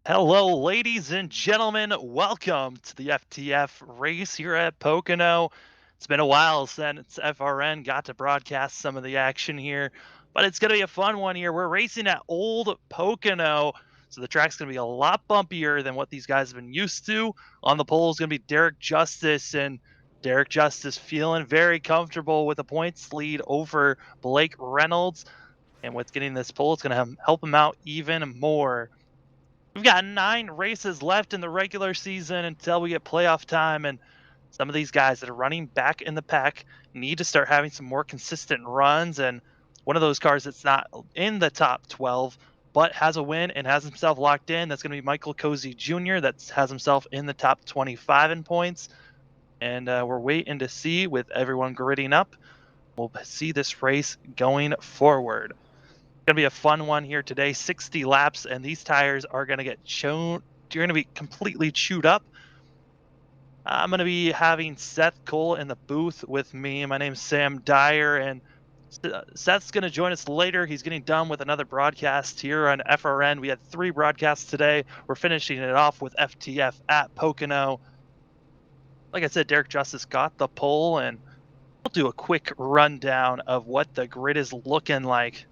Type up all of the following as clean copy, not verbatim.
Hello, ladies and gentlemen. Welcome to the FTF race here at Pocono. It's been a while since FRN got to broadcast some of the action here, but it's going to be a fun one here. We're racing at Old Pocono, so the track's going to be a lot bumpier than what these guys have been used to. On the pole is going to be Derek Justice, and Derek Justice feeling very comfortable with a points lead over Blake Reynolds. And what's getting this pole is going to help him out even more. We've got 9 races left in the regular season until we get playoff time, and some of these guys that are running back in the pack need to start having some more consistent runs. And one of those cars that's not in the top 12 but has a win and has himself locked in, that's going to be Michael Cozy Jr. That has himself in the top 25 in points. And we're waiting to see with everyone gritting up. We'll see this race going forward. Gonna be a fun one here today. 60 laps, and these tires are gonna get shown. You're gonna be completely chewed up. I'm gonna be having Seth Cole in the booth with me. My name's Sam Dyer, and Seth's gonna join us later. He's getting done with another broadcast here on FRN. We had 3 broadcasts today. We're finishing it off with FTF at Pocono. Like I said, Derek Justice got the pole, and we'll do a quick rundown of what the grid is looking like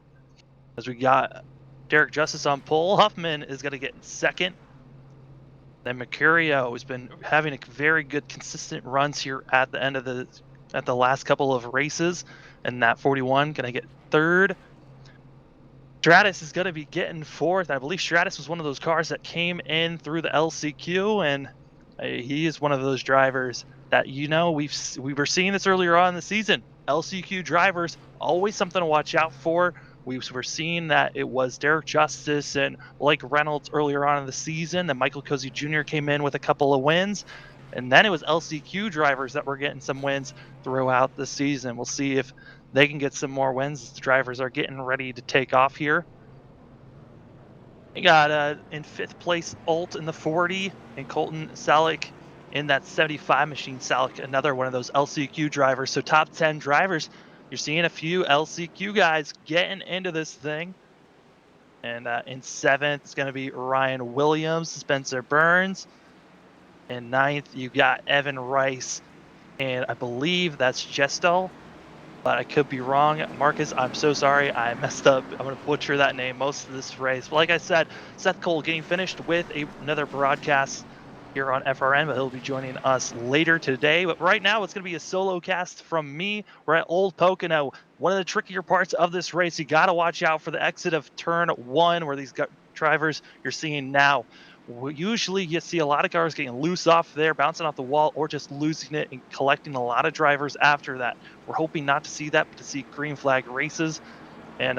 as we got Derek Justice on pole. Huffman is going to get in second. Then Mercurio has been having a very good, consistent runs here at the end of the last couple of races, and that 41 going to get third. Stratus is going to be getting fourth. I believe Stratus was one of those cars that came in through the LCQ, and he is one of those drivers that we were seeing this earlier on in the season. LCQ drivers always something to watch out for. We were seeing that it was Derek Justice and Blake Reynolds earlier on in the season. Then Michael Cozy Jr. came in with a couple of wins, and then it was LCQ drivers that were getting some wins throughout the season. We'll see if they can get some more wins as the drivers are getting ready to take off here. We got in 5th place Alt in the 40 and Colton Salik in that 75 machine. Salik, another one of those LCQ drivers. So top 10 drivers. You're seeing a few LCQ guys getting into this thing. And in 7th, it's going to be Ryan Williams, Spencer Burns. In 9th, you got Evan Rice. And I believe that's Gestal, but I could be wrong. Marcus, I'm so sorry. I messed up. I'm going to butcher that name most of this race. But like I said, Seth Cole getting finished with another broadcast here on FRN, but he'll be joining us later today. But right now, it's going to be a solo cast from me. We're at Old Pocono. One of the trickier parts of this race, you got to watch out for the exit of turn 1, where these drivers you're seeing now. Usually you see a lot of cars getting loose off there, bouncing off the wall, or just losing it and collecting a lot of drivers after that. We're hoping not to see that, but to see green flag races. And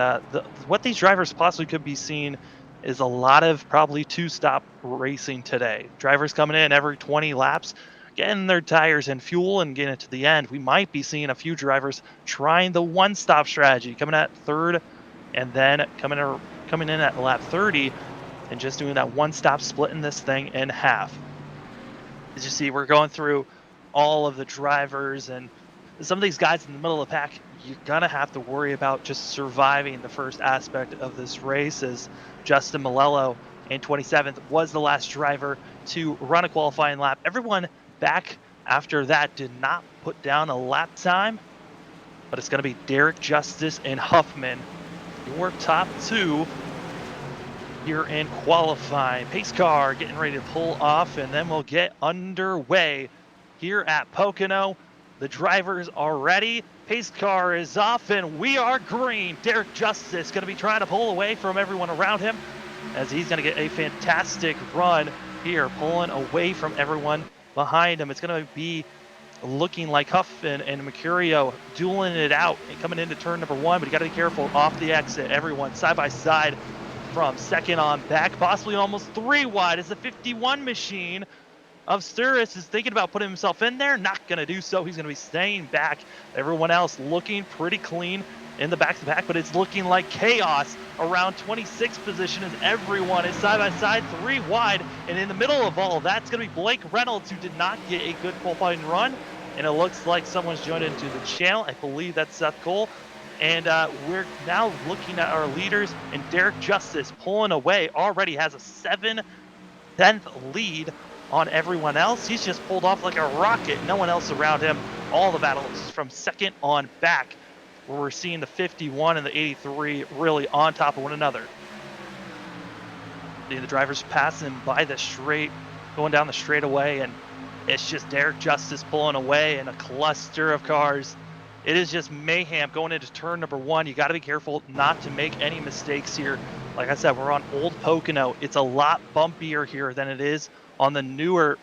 what these drivers possibly could be seeing is a lot of probably 2-stop racing today. Drivers coming in every 20 laps, getting their tires and fuel and getting it to the end. We might be seeing a few drivers trying the 1-stop strategy, coming at third and then coming in at lap 30 and just doing that 1-stop, splitting this thing in half. As you see, we're going through all of the drivers, and some of these guys in the middle of the pack, you're gonna have to worry about just surviving the first aspect of this race. As Justin Malello in 27th was the last driver to run a qualifying lap. Everyone back after that did not put down a lap time, but it's gonna be Derek Justice and Huffman, your top 2 here in qualifying. Pace car getting ready to pull off, and then we'll get underway here at Pocono. The drivers are ready. Pace car is off, and we are green. Derek Justice going to be trying to pull away from everyone around him, as he's going to get a fantastic run here, pulling away from everyone behind him. It's going to be looking like Huffman and Mercurio dueling it out and coming into turn number 1, but you got to be careful off the exit. Everyone side by side from second on back, possibly almost 3 wide, as the 51 machine of Sturris is thinking about putting himself in there. Not going to do so. He's going to be staying back. Everyone else looking pretty clean in the back-to-back, but it's looking like chaos around 26th position, as everyone is side by side, 3 wide. And in the middle of all of that, it's going to be Blake Reynolds, who did not get a good qualifying run. And it looks like someone's joined into the channel. I believe that's Seth Cole. And we're now looking at our leaders, and Derek Justice pulling away already has a 7 10th lead on everyone else. He's just pulled off like a rocket. No one else around him. All the battles from second on back, where we're seeing the 51 and the 83 really on top of one another. The drivers passing by the straight, going down the straightaway, and it's just Derek Justice pulling away in a cluster of cars. It is just mayhem going into turn number one. You got to be careful not to make any mistakes here. Like I said, we're on old Pocono. It's a lot bumpier here than it is on the newer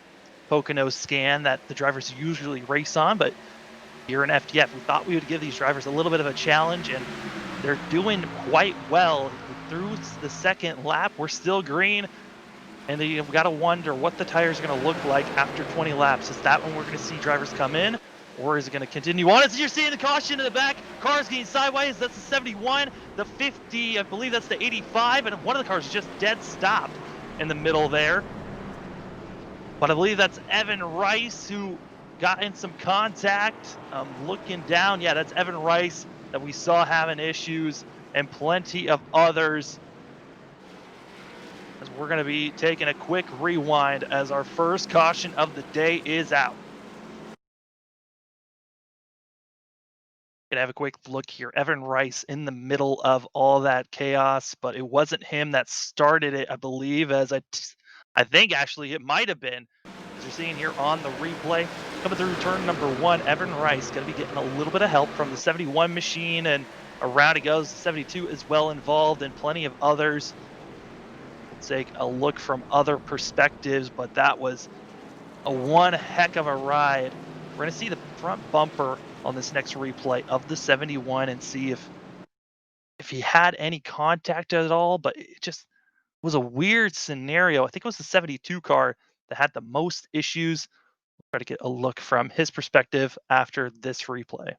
Pocono scan that the drivers usually race on. But here in FTF, we thought we would give these drivers a little bit of a challenge, and they're doing quite well. Through the second lap, we're still green, and you've got to wonder what the tires are going to look like after 20 laps. Is that when we're going to see drivers come in, or is it going to continue on? As you're seeing the caution in the back, cars getting sideways. That's the 71, the 50, I believe that's the 85, and one of the cars just dead stopped in the middle there. But I believe that's Evan Rice who got in some contact. Looking down, yeah, that's Evan Rice that we saw having issues, and plenty of others. As we're going to be taking a quick rewind as our first caution of the day is out. Gonna have a quick look here. Evan Rice in the middle of all that chaos, but it wasn't him that started it, I believe, I think actually it might have been. As you're seeing here on the replay, coming through turn number one, Evan Rice going to be getting a little bit of help from the 71 machine, and around he goes. The 72 is well involved, and plenty of others. We'll take a look from other perspectives, but that was a one heck of a ride. We're going to see the front bumper on this next replay of the 71 and see if he had any contact at all, but it just was a weird scenario. I think it was the 72 car that had the most issues. Try to get a look from his perspective after this replay.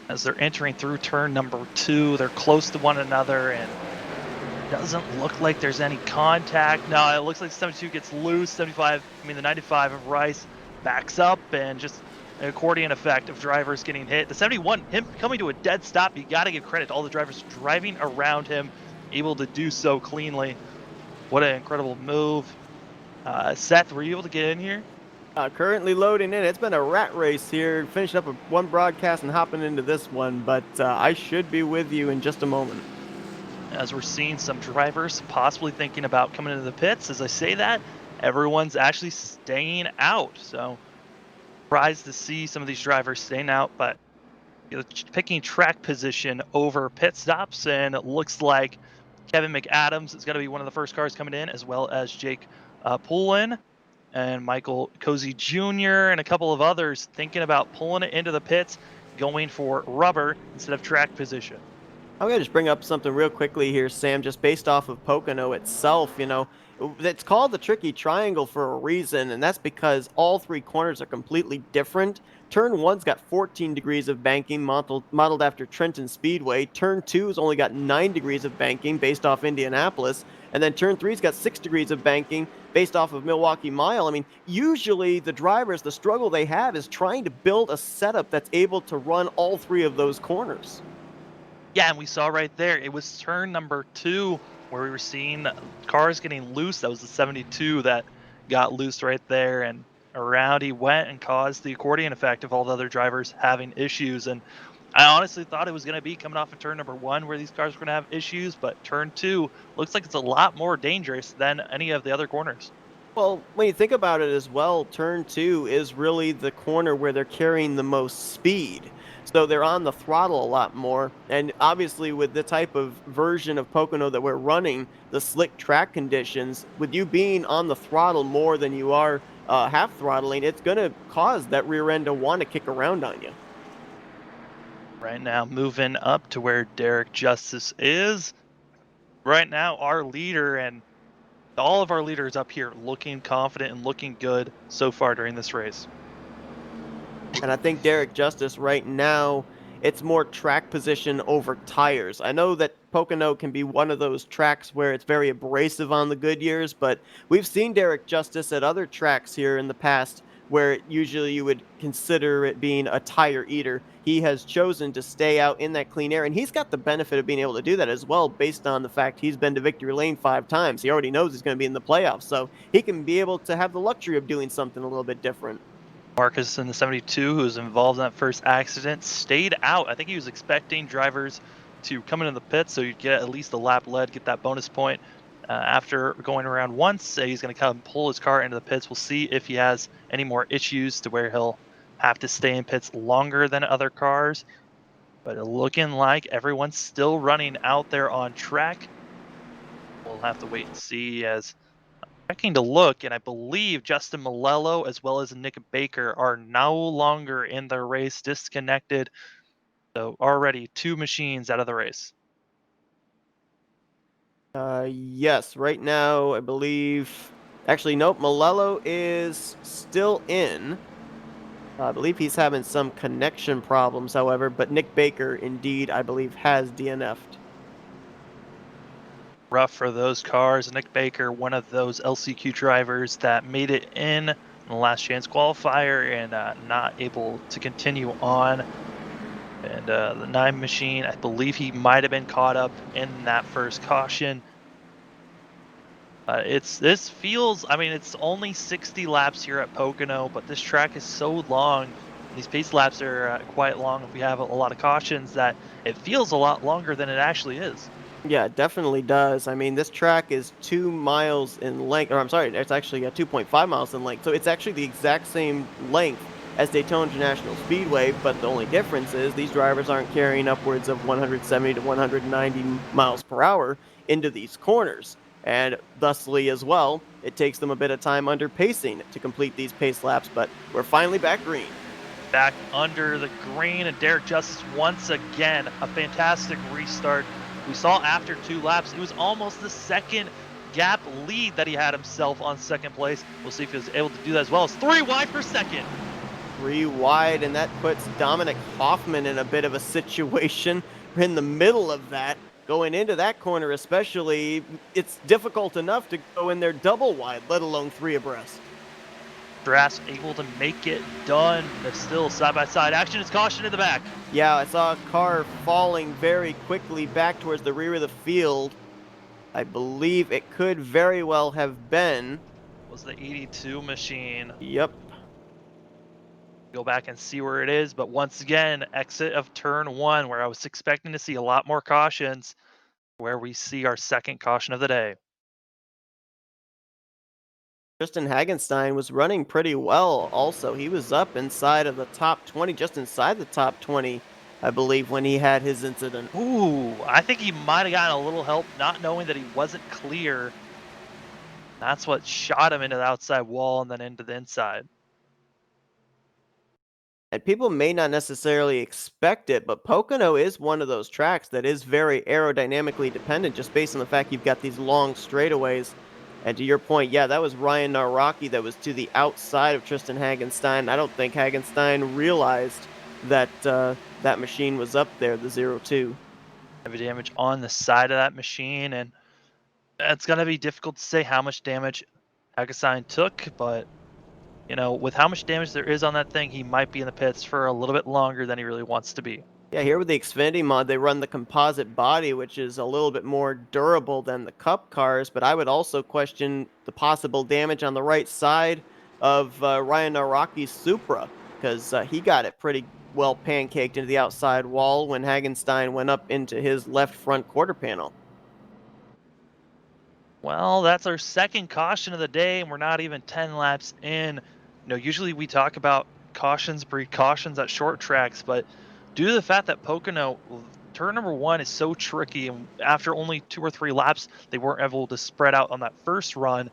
As they're entering through turn number two, they're close to one another, and it doesn't look like there's any contact. No, it looks like 72 gets loose. The 95 of Rice backs up, and just an accordion effect of drivers getting hit. The 71, him coming to a dead stop, you got to give credit to all the drivers driving around him, able to do so cleanly. What an incredible move. Seth, were you able to get in here? Currently loading in. It's been a rat race here, finishing up one broadcast and hopping into this one, but I should be with you in just a moment. As we're seeing some drivers possibly thinking about coming into the pits. As I say that, everyone's actually staying out. So surprised to see some of these drivers staying out, but picking track position over pit stops, and it looks like Kevin McAdams is going to be one of the first cars coming in, as well as Jake Poulin and Michael Cozy Jr. and a couple of others thinking about pulling it into the pits, going for rubber instead of track position. I'm going to just bring up something real quickly here, Sam, just based off of Pocono itself. It's called the tricky triangle for a reason, and that's because all three corners are completely different. Turn one's got 14 degrees of banking, modeled after Trenton Speedway. Turn two's only got 9 degrees of banking based off Indianapolis. And then turn three's got 6 degrees of banking based off of Milwaukee Mile. I mean, usually the drivers, the struggle they have is trying to build a setup that's able to run all three of those corners. Yeah, and we saw right there, it was turn number two where we were seeing cars getting loose. That was the 72 that got loose right there, and around he went and caused the accordion effect of all the other drivers having issues. And I honestly thought it was going to be coming off of turn number one where these cars were going to have issues, but turn two looks like it's a lot more dangerous than any of the other corners. Well, when you think about it as well, turn two is really the corner where they're carrying the most speed. So they're on the throttle a lot more. And obviously, with the type of version of Pocono that we're running, the slick track conditions, with you being on the throttle more than you are half throttling, it's going to cause that rear end to want to kick around on you. Right now, moving up to where Derek Justice is. Right now, our leader and all of our leaders up here looking confident and looking good so far during this race. And I think Derek Justice right now, it's more track position over tires. I know that Pocono can be one of those tracks where it's very abrasive on the good years, but we've seen Derek Justice at other tracks here in the past where usually you would consider it being a tire eater. He has chosen to stay out in that clean air, and he's got the benefit of being able to do that as well, based on the fact he's been to victory lane 5 times. He already knows he's going to be in the playoffs, so he can be able to have the luxury of doing something a little bit different. Marcus in the 72, who was involved in that first accident, stayed out. I think he was expecting drivers to come into the pit so you'd get at least a lap lead, get that bonus point. After going around once, he's going to come pull his car into the pits. We'll see if he has any more issues to where he'll have to stay in pits longer than other cars. But looking like everyone's still running out there on track. We'll have to wait and see as checking to look, and I believe Justin Malello as well as Nick Baker are no longer in the race, disconnected. So already two machines out of the race. Yes, right now I believe. Actually, nope. Malello is still in. I believe he's having some connection problems, however, but Nick Baker, indeed, I believe, has DNF'd. Rough for those cars. Nick Baker, one of those LCQ drivers that made it in the last chance qualifier and not able to continue on. And the nine machine, I believe he might have been caught up in that first caution. It's this feels. I mean, it's only 60 laps here at Pocono, but this track is so long. And these pace laps are quite long. If we have a lot of cautions, that it feels a lot longer than it actually is. Yeah, it definitely does. I mean, this track is 2 miles in length, or I'm sorry, it's actually 2.5 miles in length. So it's actually the exact same length as Daytona International Speedway, but the only difference is these drivers aren't carrying upwards of 170 to 190 miles per hour into these corners. And thusly, as well, it takes them a bit of time under pacing to complete these pace laps, but we're finally back green. Back under the green, and Derek Justice once again a fantastic restart. We saw after 2 laps, it was almost the second gap lead that he had himself on second place. We'll see if he was able to do that as well. It's 3 wide for second. 3 wide, and that puts Dominic Hoffman in a bit of a situation. We're in the middle of that. Going into that corner, especially, it's difficult enough to go in there double wide, let alone three abreast. Drass able to make it done. They're still side by side action. It's caution in the back. Yeah, I saw a car falling very quickly back towards the rear of the field. I believe it could very well have been. Was the 82 machine. Yep. Go back and see where it is. But once again, exit of turn one, where I was expecting to see a lot more cautions, where we see our second caution of the day. Tristan Hagenstein was running pretty well also. He was up inside of the top 20, just inside the top 20, I believe, when he had his incident. Ooh, I think he might have gotten a little help not knowing that he wasn't clear. That's what shot him into the outside wall and then into the inside. And people may not necessarily expect it, but Pocono is one of those tracks that is very aerodynamically dependent just based on the fact you've got these long straightaways. And to your point, yeah, that was Ryan Naraki that was to the outside of Tristan Hagenstein. I don't think Hagenstein realized that that machine was up there, the 02. Heavy damage on the side of that machine, and it's going to be difficult to say how much damage Hagasine took, but with how much damage there is on that thing, he might be in the pits for a little bit longer than he really wants to be. Yeah, here with the Xfinity mod, they run the composite body, which is a little bit more durable than the Cup cars, but I would also question the possible damage on the right side of Ryan Araki's Supra, because he got it pretty well pancaked into the outside wall when Hagenstein went up into his left front quarter panel. Well, that's our second caution of the day, and we're not even 10 laps in. Usually we talk about cautions, precautions at short tracks, but due to the fact that Pocono, turn number one is so tricky, and after only 2 or 3 laps, they weren't able to spread out on that first run.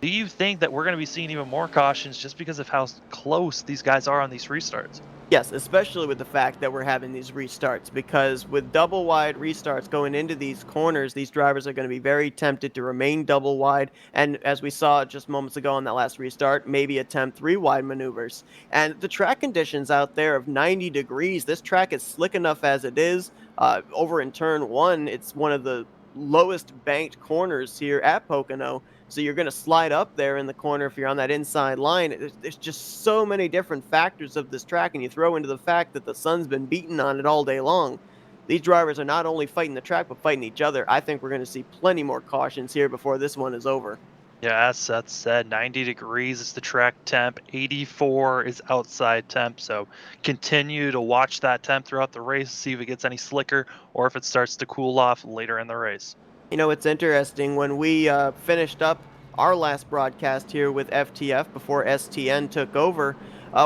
Do you think that we're going to be seeing even more cautions just because of how close these guys are on these restarts? Yes, especially with the fact that we're having these restarts, because with double wide restarts going into these corners, these drivers are going to be very tempted to remain double wide. And as we saw just moments ago on that last restart, maybe attempt 3 wide maneuvers. And the track conditions out there of 90 degrees, this track is slick enough as it is. Over in turn one, it's one of the lowest banked corners here at Pocono. So you're going to slide up there in the corner if you're on that inside line. There's just so many different factors of this track, and you throw into the fact that the sun's been beaten on it all day long. These drivers are not only fighting the track, but fighting each other. I think we're going to see plenty more cautions here before this one is over. Yeah, as Seth said, 90 degrees is the track temp, 84 is outside temp. So continue to watch that temp throughout the race, see if it gets any slicker or if it starts to cool off later in the race. It's interesting. When we finished up our last broadcast here with FTF before STN took over,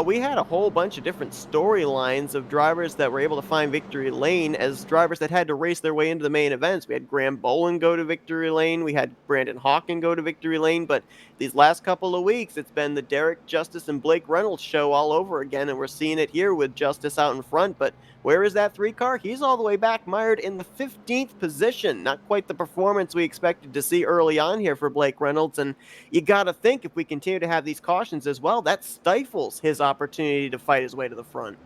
we had a whole bunch of different storylines of drivers that were able to find victory lane as drivers that had to race their way into the main events. We had Graham Boland go to victory lane, we had Brandon Hawken go to victory lane, but these last couple of weeks, it's been the Derek Justice and Blake Reynolds show all over again, and we're seeing it here with Justice out in front. But where is that three car? He's all the way back, mired in the 15th position. Not quite the performance we expected to see early on here for Blake Reynolds. And you got to think if we continue to have these cautions as well, that stifles his opportunity to fight his way to the front.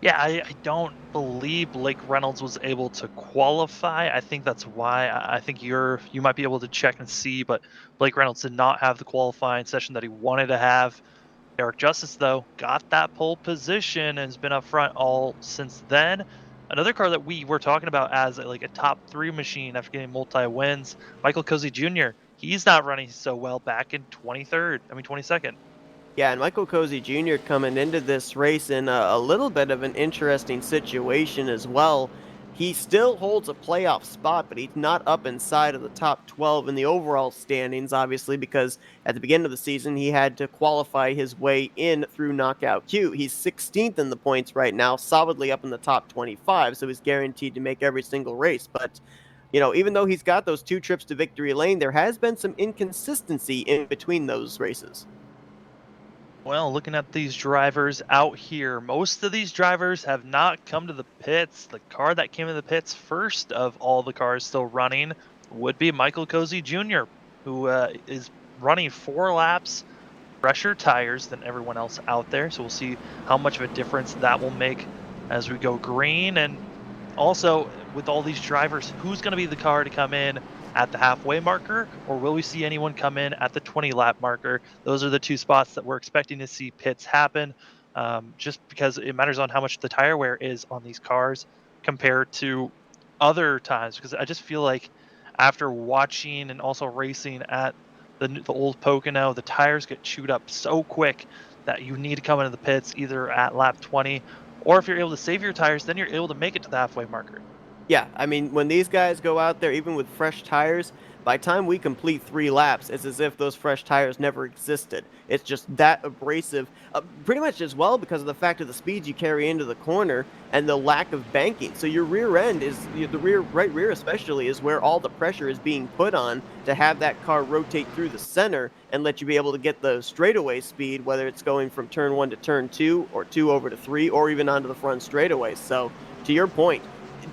Yeah, I don't believe Blake Reynolds was able to qualify. I think that's why. I think you might be able to check and see, but Blake Reynolds did not have the qualifying session that he wanted to have. Eric Justice, though, got that pole position and has been up front all since then. Another car that we were talking about as like a top three machine after getting multi wins, Michael Cozy Jr. He's not running so well back in 23rd. I mean 22nd. Yeah, and Michael Cozy Jr. coming into this race in a little bit of an interesting situation as well. He still holds a playoff spot, but he's not up inside of the top 12 in the overall standings, obviously, because at the beginning of the season, he had to qualify his way in through Knockout Q. He's 16th in the points right now, solidly up in the top 25, so he's guaranteed to make every single race. But even though he's got those two trips to victory lane, there has been some inconsistency in between those races. Well, looking at these drivers out here, most of these drivers have not come to the pits. The car that came to the pits first of all the cars still running would be Michael Cozy Jr., who is running 4 laps fresher tires than everyone else out there. So we'll see how much of a difference that will make as we go green. And also, with all these drivers, who's going to be the car to come in at the halfway marker, or will we see anyone come in at the 20-lap marker? Those are the two spots that we're expecting to see pits happen, just because it matters on how much the tire wear is on these cars compared to other times. Because I just feel like after watching and also racing at the old Pocono, the tires get chewed up so quick that you need to come into the pits either at lap 20, or if you're able to save your tires, then you're able to make it to the halfway marker. Yeah, I mean, when these guys go out there, even with fresh tires, by the time we complete 3 laps, it's as if those fresh tires never existed. It's just that abrasive, pretty much as well because of the fact of the speeds you carry into the corner and the lack of banking. So your rear end is the right rear especially is where all the pressure is being put on to have that car rotate through the center and let you be able to get the straightaway speed, whether it's going from turn 1 to turn 2 or 2 over to 3 or even onto the front straightaway. So to your point,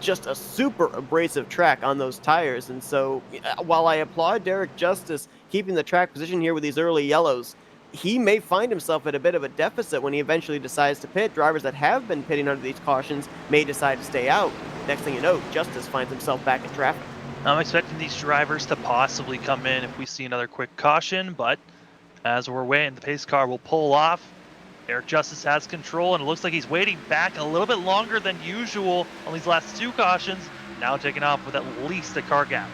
just a super abrasive track on those tires. And so while I applaud Derek Justice keeping the track position here with these early yellows, he may find himself at a bit of a deficit when he eventually decides to pit. Drivers that have been pitting under these cautions may decide to stay out. Next thing you know, Justice finds himself back in traffic. I'm expecting these drivers to possibly come in if we see another quick caution, but as we're waiting, the pace car will pull off. Eric Justice has control, and it looks like he's waiting back a little bit longer than usual on these last 2 cautions, now taking off with at least a car gap.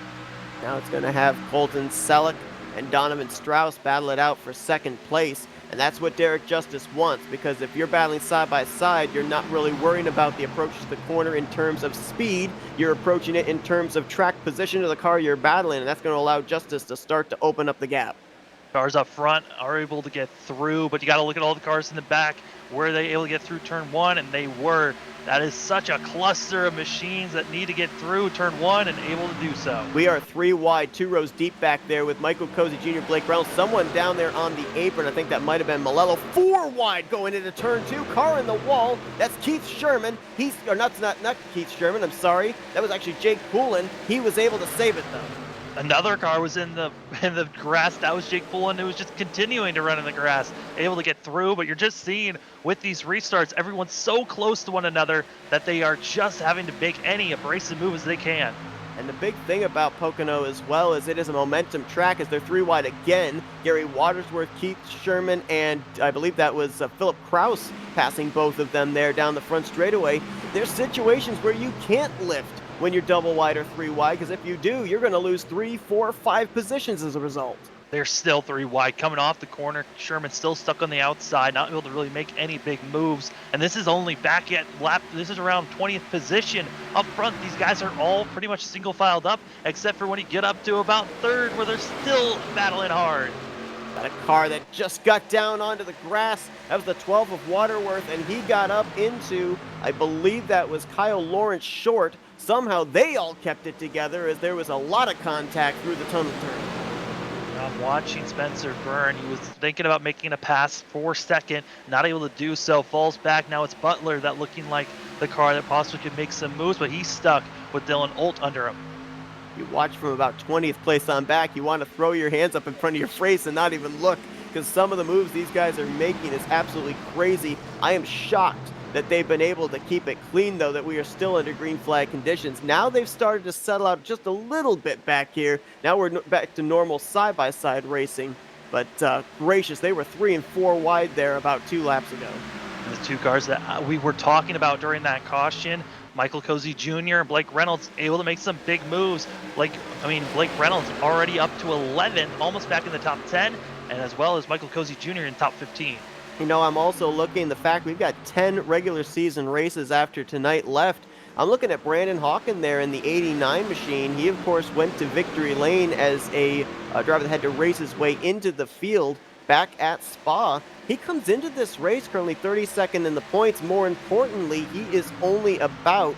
Now it's going to have Colton Selleck and Donovan Strauss battle it out for second place. And that's what Derek Justice wants, because if you're battling side by side, you're not really worrying about the approach to the corner in terms of speed. You're approaching it in terms of track position of the car you're battling, and that's going to allow Justice to start to open up the gap. Cars up front are able to get through, but you got to look at all the cars in the back. Were they able to get through turn 1? And they were. That is such a cluster of machines that need to get through turn 1 and able to do so. We are 3 wide, 2 rows deep back there with Michael Cozy Jr., Blake Reynolds, someone down there on the apron. I think that might have been Malello. 4 wide going into turn 2. Car in the wall. That's Keith Sherman. Not Keith Sherman. I'm sorry. That was actually Jake Poulin. He was able to save it though. Another car was in the grass. That was Jake Pullen, who was just continuing to run in the grass, able to get through. But you're just seeing with these restarts, everyone's so close to one another that they are just having to make any abrasive move as they can. And the big thing about Pocono as well is it is a momentum track as they're three wide again. Gary Watersworth, Keith Sherman, and I believe that was Philip Kraus passing both of them there down the front straightaway. There's situations where you can't lift when you're double wide or three wide, because if you do, you're going to lose 3, 4, 5 positions as a result. They're still three wide coming off the corner. Sherman's still stuck on the outside, not able to really make any big moves. And this is only back at lap. This is around 20th position up front. These guys are all pretty much single filed up, except for when you get up to about third, where they're still battling hard. Got a car that just got down onto the grass. That was the 12 of Waterworth, and he got up into, I believe that was Kyle Lawrence short. Somehow they all kept it together as there was a lot of contact through the tunnel turn. I'm watching Spencer Byrne. He was thinking about making a pass for second, not able to do so. Falls back. Now it's Butler that looking like the car that possibly could make some moves, but he's stuck with Dylan Olt under him. You watch from about 20th place on back. You want to throw your hands up in front of your face and not even look, because some of the moves these guys are making is absolutely crazy. I am shocked that they've been able to keep it clean, though, that we are still under green flag conditions. Now they've started to settle out just a little bit back here. Now we're back to normal side-by-side racing. But gracious, they were 3 and 4 wide there about 2 laps ago. The two cars that we were talking about during that caution, Michael Cozy Jr. and Blake Reynolds able to make some big moves. Blake Reynolds already up to 11, almost back in the top 10, and as well as Michael Cozy Jr. in top 15. You know, I'm also looking the fact we've got 10 regular season races after tonight left. I'm looking at Brandon Hawken there in the 89 machine. He, of course, went to victory lane as a driver that had to race his way into the field back at Spa. He comes into this race currently 32nd in the points. More importantly, he is only about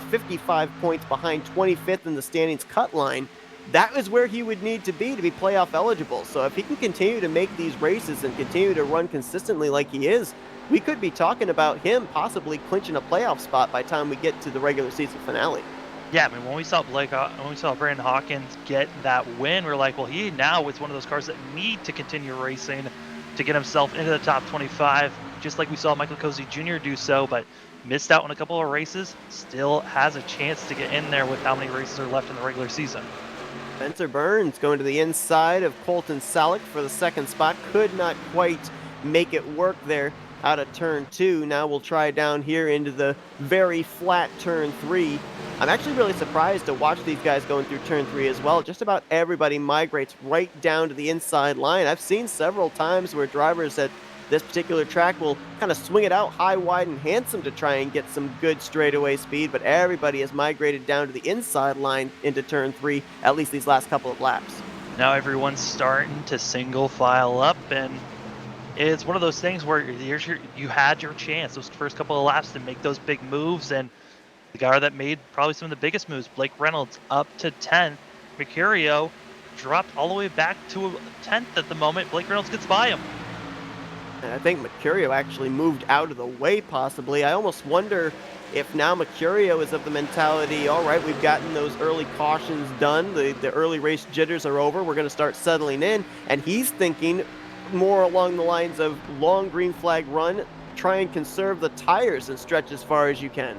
55 points behind 25th in the standings cut line. That is where he would need to be playoff eligible. So if he can continue to make these races and continue to run consistently like he is, we could be talking about him possibly clinching a playoff spot by the time we get to the regular season finale. Yeah, I mean, when we saw Brandon Hawkins get that win, we are like, well, he now is one of those cars that need to continue racing to get himself into the top 25, just like we saw Michael Cozy Jr. do so, but missed out on a couple of races, still has a chance to get in there with how many races are left in the regular season. Spencer Burns going to the inside of Colton Salick for the second spot. Could not quite make it work there out of turn 2. Now we'll try down here into the very flat turn 3. I'm actually really surprised to watch these guys going through turn 3 as well. Just about everybody migrates right down to the inside line. I've seen several times where drivers at this particular track will kind of swing it out high, wide, and handsome to try and get some good straightaway speed, but everybody has migrated down to the inside line into turn 3, at least these last couple of laps. Now everyone's starting to single file up, and it's one of those things where you had your chance those first couple of laps to make those big moves, and the guy that made probably some of the biggest moves, Blake Reynolds, up to 10th. Mercurio dropped all the way back to 10th at the moment. Blake Reynolds gets by him. And I think Mercurio actually moved out of the way, possibly. I almost wonder if now Mercurio is of the mentality, all right, we've gotten those early cautions done, the early race jitters are over, we're going to start settling in, and he's thinking more along the lines of long green flag run, try and conserve the tires and stretch as far as you can.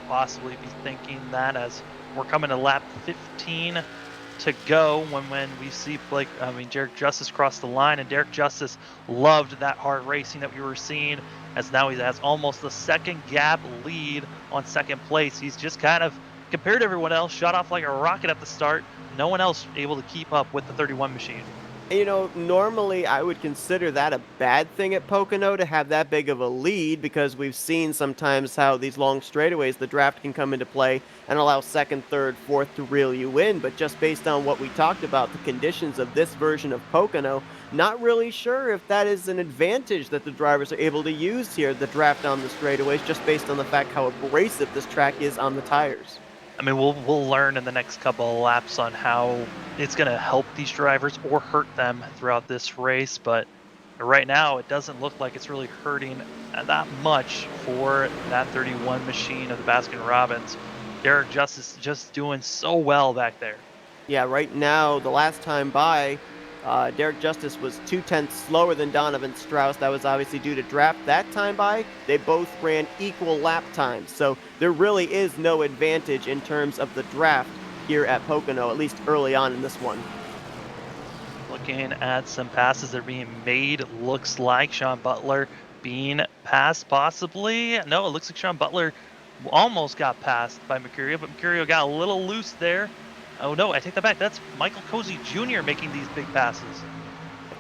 Possibly be thinking that as we're coming to lap 15 to go when we see Derek Justice cross the line, and Derek Justice loved that hard racing that we were seeing, as now he has almost the second gap lead on second place. He's just kind of, compared to everyone else, shot off like a rocket at the start. No one else able to keep up with the 31 machine. You know, normally I would consider that a bad thing at Pocono to have that big of a lead, because we've seen sometimes how these long straightaways, the draft can come into play and allow second, third, fourth to reel you in. But just based on what we talked about, the conditions of this version of Pocono, not really sure if that is an advantage that the drivers are able to use here, the draft on the straightaways, just based on the fact how abrasive this track is on the tires. I mean, we'll learn in the next couple of laps on how it's going to help these drivers or hurt them throughout this race. But right now, it doesn't look like it's really hurting that much for that 31 machine of the Baskin-Robbins. Derek Justice just doing so well back there. Yeah, right now, the last time by, Derek Justice was 0.2 slower than Donovan Strauss. That was obviously due to draft. That time by, they both ran equal lap times. So there really is no advantage in terms of the draft here at Pocono, at least early on in this one. Looking at some passes that are being made, looks like Sean Butler being passed possibly. No, it looks like Sean Butler almost got passed by Mercurio, but Mercurio got a little loose there. Oh no, I take that back. That's Michael Cozy Jr. making these big passes.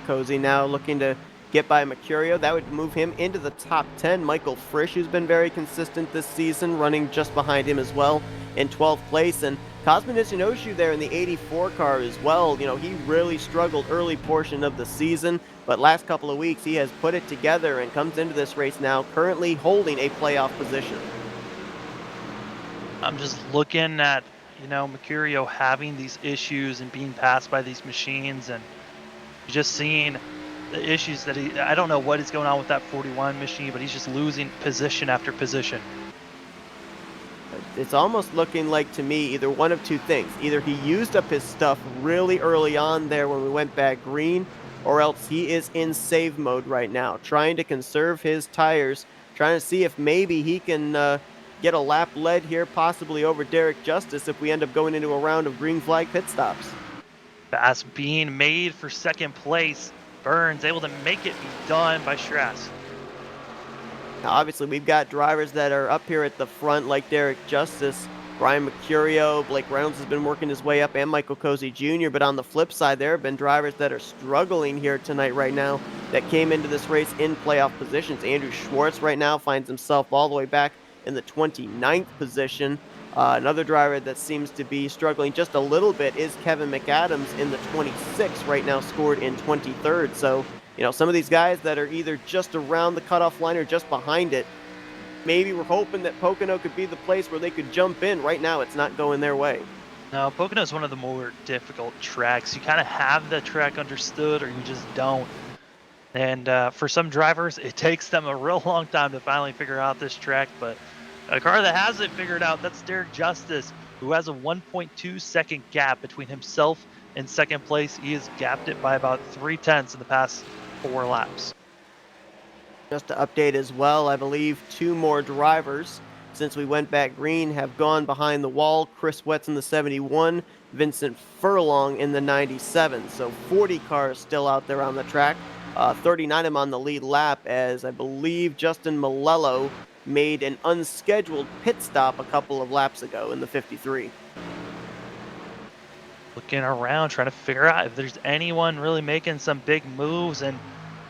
Cozy now looking to get by Mercurio. That would move him into the top 10. Michael Frisch, who's been very consistent this season, running just behind him as well in 12th place. And Cosmin Nishinoshu there in the 84 car as well. You know, he really struggled early portion of the season, but last couple of weeks he has put it together and comes into this race now currently holding a playoff position. I'm just looking at, Mercurio having these issues and being passed by these machines, and just seeing the issues that I don't know what is going on with that 41 machine, but he's just losing position after position. It's almost looking like to me either one of two things. Either he used up his stuff really early on there when we went back green, or else he is in save mode right now, trying to conserve his tires, trying to see if maybe he can get a lap led here, possibly over Derek Justice if we end up going into a round of green flag pit stops. Pass being made for second place. Burns able to make it be done by Strass. Now, obviously, we've got drivers that are up here at the front, like Derek Justice, Brian Mercurio, Blake Reynolds has been working his way up, and Michael Cozy Jr. But on the flip side, there have been drivers that are struggling here tonight right now that came into this race in playoff positions. Andrew Schwartz right now finds himself all the way back in the 29th position. Another driver that seems to be struggling just a little bit is Kevin McAdams in the 26th right now, scored in 23rd. So, you know, some of these guys that are either just around the cutoff line or just behind it, maybe we're hoping that Pocono could be the place where they could jump in. Right now, it's not going their way. Now, Pocono is one of the more difficult tracks. You kind of have the track understood or you just don't. And for some drivers, it takes them a real long time to finally figure out this track, but a car that has it figured out, that's Derek Justice, who has a 1.2 second gap between himself and second place. He has gapped it by about 3/10 in the past 4 laps. Just to update as well, I believe 2 more drivers since we went back green have gone behind the wall. Chris Wetz in the 71, Vincent Furlong in the 97. So 40 cars still out there on the track. 39 of them on the lead lap, as I believe Justin Malello made an unscheduled pit stop a couple of laps ago in the 53. Looking around, trying to figure out if there's anyone really making some big moves, and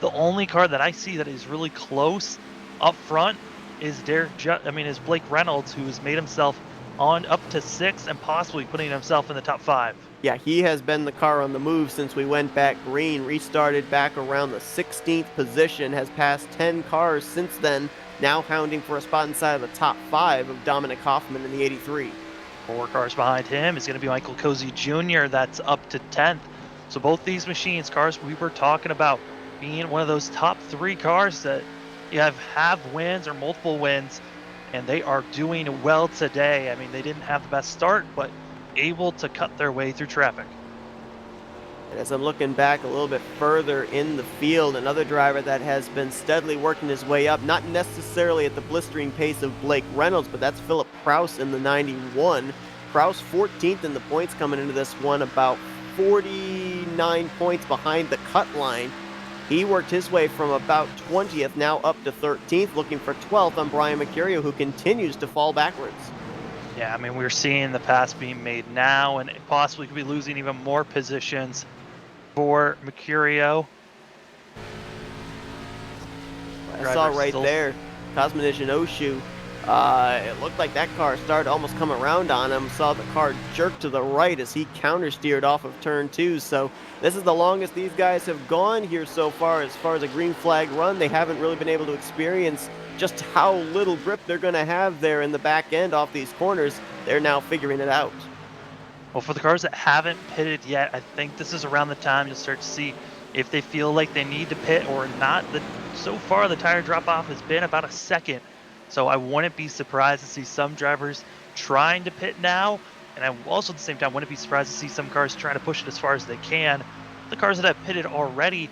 the only car that I see that is really close up front is is Blake Reynolds, who has made himself on up to 6 and possibly putting himself in the top 5. Yeah, he has been the car on the move since we went back green, restarted back around the 16th position, has passed 10 cars since then, now hounding for a spot inside of the top 5 of Dominic Hoffman in the 83. 4 cars behind him is going to be Michael Cozy Jr. That's up to 10th. So both these machines, cars we were talking about, being one of those top 3 cars that you have wins or multiple wins, and they are doing well today. I mean, they didn't have the best start, but able to cut their way through traffic. And as I'm looking back a little bit further in the field, another driver that has been steadily working his way up, not necessarily at the blistering pace of Blake Reynolds, but that's Philip Kraus in the 91. Kraus 14th in the points coming into this one, about 49 points behind the cut line. He worked his way from about 20th now up to 13th, looking for 12th on Brian Mercurio, who continues to fall backwards. Yeah, I mean, we're seeing the pass being made now, and it possibly could be losing even more positions for Mercurio. I saw right there, Cosmonition Oshu. It looked like that car started to almost come around on him. Saw the car jerk to the right as he counter-steered off of turn 2. So this is the longest these guys have gone here so far as a green flag run. They haven't really been able to experience just how little grip they're going to have there in the back end off these corners. They're now figuring it out. Well, for the cars that haven't pitted yet, I think this is around the time you'll start to see if they feel like they need to pit or not. So far, the tire drop-off has been about a second. So I wouldn't be surprised to see some drivers trying to pit now. And I also, at the same time, wouldn't be surprised to see some cars trying to push it as far as they can. The cars that have pitted already,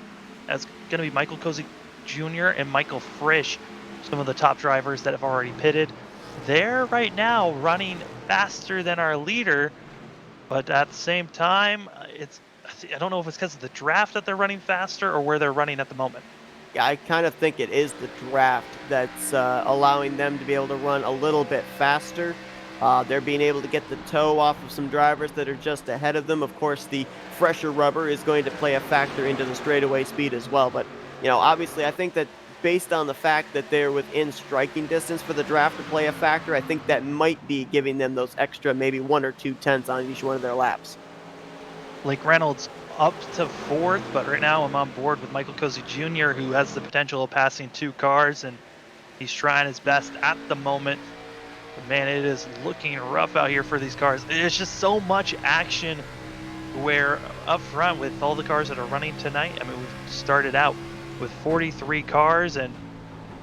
that's going to be Michael Cozy Jr. and Michael Frisch, some of the top drivers that have already pitted. They're right now running faster than our leader, But at the same time, I don't know if it's because of the draft that they're running faster or where they're running at the moment. Yeah, I kind of think it is the draft that's allowing them to be able to run a little bit faster. They're being able to get the toe off of some drivers that are just ahead of them. Of course, the fresher rubber is going to play a factor into the straightaway speed as well. But, obviously, I think that based on the fact that they're within striking distance for the draft to play a factor, I think that might be giving them those extra maybe 1 or 2 tenths on each one of their laps. Blake Reynolds up to fourth, but right now I'm on board with Michael Cozy Jr., who has the potential of passing two cars, and he's trying his best at the moment. But man, it is looking rough out here for these cars. There's just so much action where up front with all the cars that are running tonight, I mean, we've started out with 43 cars, and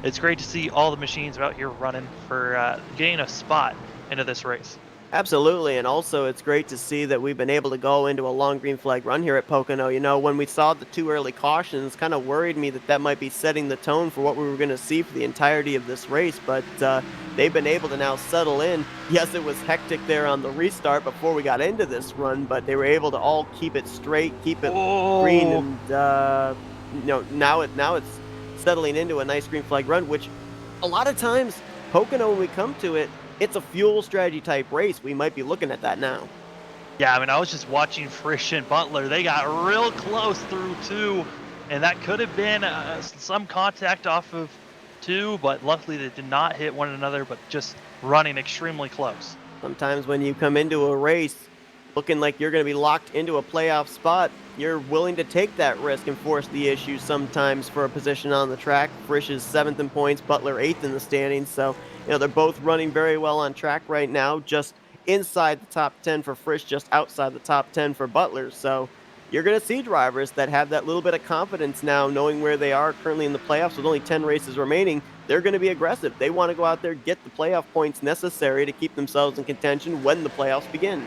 it's great to see all the machines out here running for getting a spot into this race. Absolutely, and also it's great to see that we've been able to go into a long green flag run here at Pocono. When we saw the two early cautions, kind of worried me that that might be setting the tone for what we were going to see for the entirety of this race, but they've been able to now settle in. Yes, it was hectic there on the restart before we got into this run, but they were able to all keep it straight, keep it green, Oh, and now it's settling into a nice green flag run, which a lot of times Pocono, when we come to it, it's a fuel strategy type race. We might be looking at that now. yeah, I mean, I was just watching Frisch and Butler. They got real close through two, and that could have been some contact off of two, but luckily they did not hit one another, but just running extremely close. Sometimes when you come into a race looking like you're going to be locked into a playoff spot, you're willing to take that risk and force the issue sometimes for a position on the track. Frisch is seventh in points, Butler eighth in the standings. So, they're both running very well on track right now, just inside the top 10 for Frisch, just outside the top 10 for Butler. So, you're going to see drivers that have that little bit of confidence now, knowing where they are currently in the playoffs with only 10 races remaining. They're going to be aggressive. They want to go out there, get the playoff points necessary to keep themselves in contention when the playoffs begin.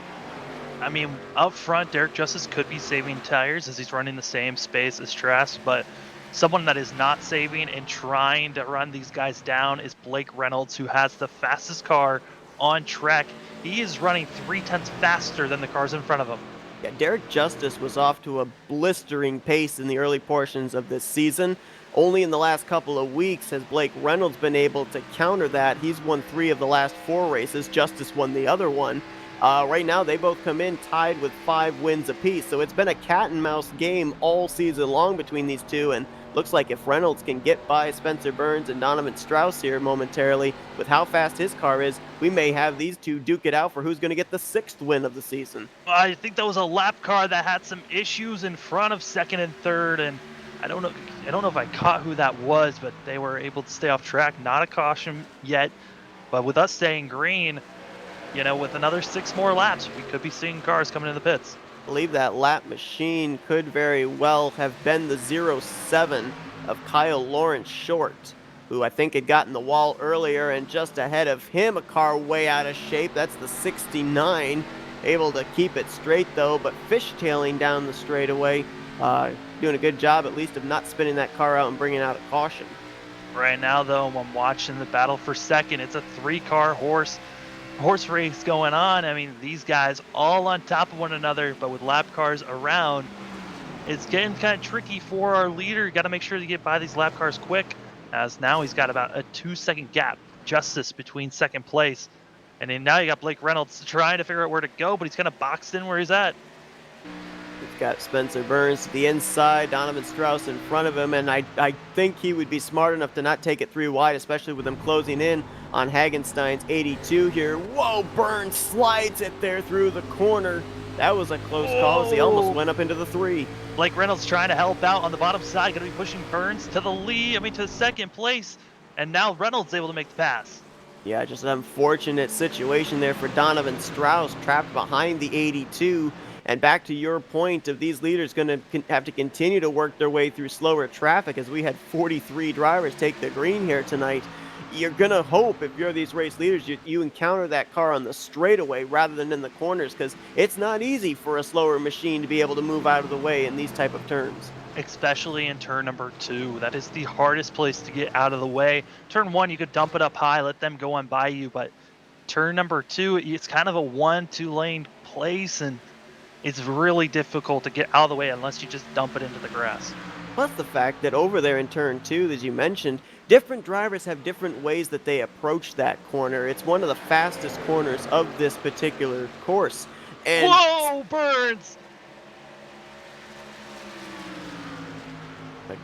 I mean, up front, Derek Justice could be saving tires as he's running the same space as Trask, but someone that is not saving and trying to run these guys down is Blake Reynolds, who has the fastest car on track. He is running 3 tenths faster than the cars in front of him. Yeah, Derek Justice was off to a blistering pace in the early portions of this season. Only in the last couple of weeks has Blake Reynolds been able to counter that. He's won 3 of the last 4 races. Justice won the other one. Right now, they both come in tied with 5 wins apiece. So it's been a cat and mouse game all season long between these two. And looks like if Reynolds can get by Spencer Burns and Donovan Strauss here momentarily, with how fast his car is, we may have these two duke it out for who's going to get the 6th win of the season. I think that was a lap car that had some issues in front of second and third, and I don't know. I don't know if I caught who that was, but they were able to stay off track. Not a caution yet, but with us staying green, with another 6 more laps, we could be seeing cars coming in the pits. I believe that lap machine could very well have been the 07 of Kyle Lawrence Short, who I think had gotten the wall earlier, and just ahead of him, a car way out of shape. That's the 69, able to keep it straight though, but fishtailing down the straightaway. Doing a good job at least of not spinning that car out and bringing out a caution. Right now, though, I'm watching the battle for second. It's a 3-car horse race going on. I mean, these guys all on top of one another, but with lap cars around, it's getting kind of tricky for our leader. Got to make sure to get by these lap cars quick, as now he's got about a 2-second gap, Justice, between second place. And then now you got Blake Reynolds trying to figure out where to go, but he's kind of boxed in where he's at. We've got Spencer Burns to the inside, Donovan Strauss in front of him, and I think he would be smart enough to not take it 3 wide, especially with him closing in on Hagenstein's 82 here. Whoa, Burns slides it there through the corner. That was a close call as he almost went up into the 3. Blake Reynolds trying to help out on the bottom side, going to be pushing Burns to the lead, to second place, and now Reynolds able to make the pass. Yeah, just an unfortunate situation there for Donovan Strauss, trapped behind the 82. And back to your point of these leaders going to have to continue to work their way through slower traffic, as we had 43 drivers take the green here tonight. You're going to hope, if you're these race leaders, you encounter that car on the straightaway rather than in the corners, because it's not easy for a slower machine to be able to move out of the way in these type of turns. Especially in turn number 2. That is the hardest place to get out of the way. Turn 1, you could dump it up high, let them go on by you, but turn number 2, it's kind of a 1-2 lane place, and it's really difficult to get out of the way unless you just dump it into the grass. Plus the fact that over there in turn two, as you mentioned, different drivers have different ways that they approach that corner. It's one of the fastest corners of this particular course. And Whoa, Burns!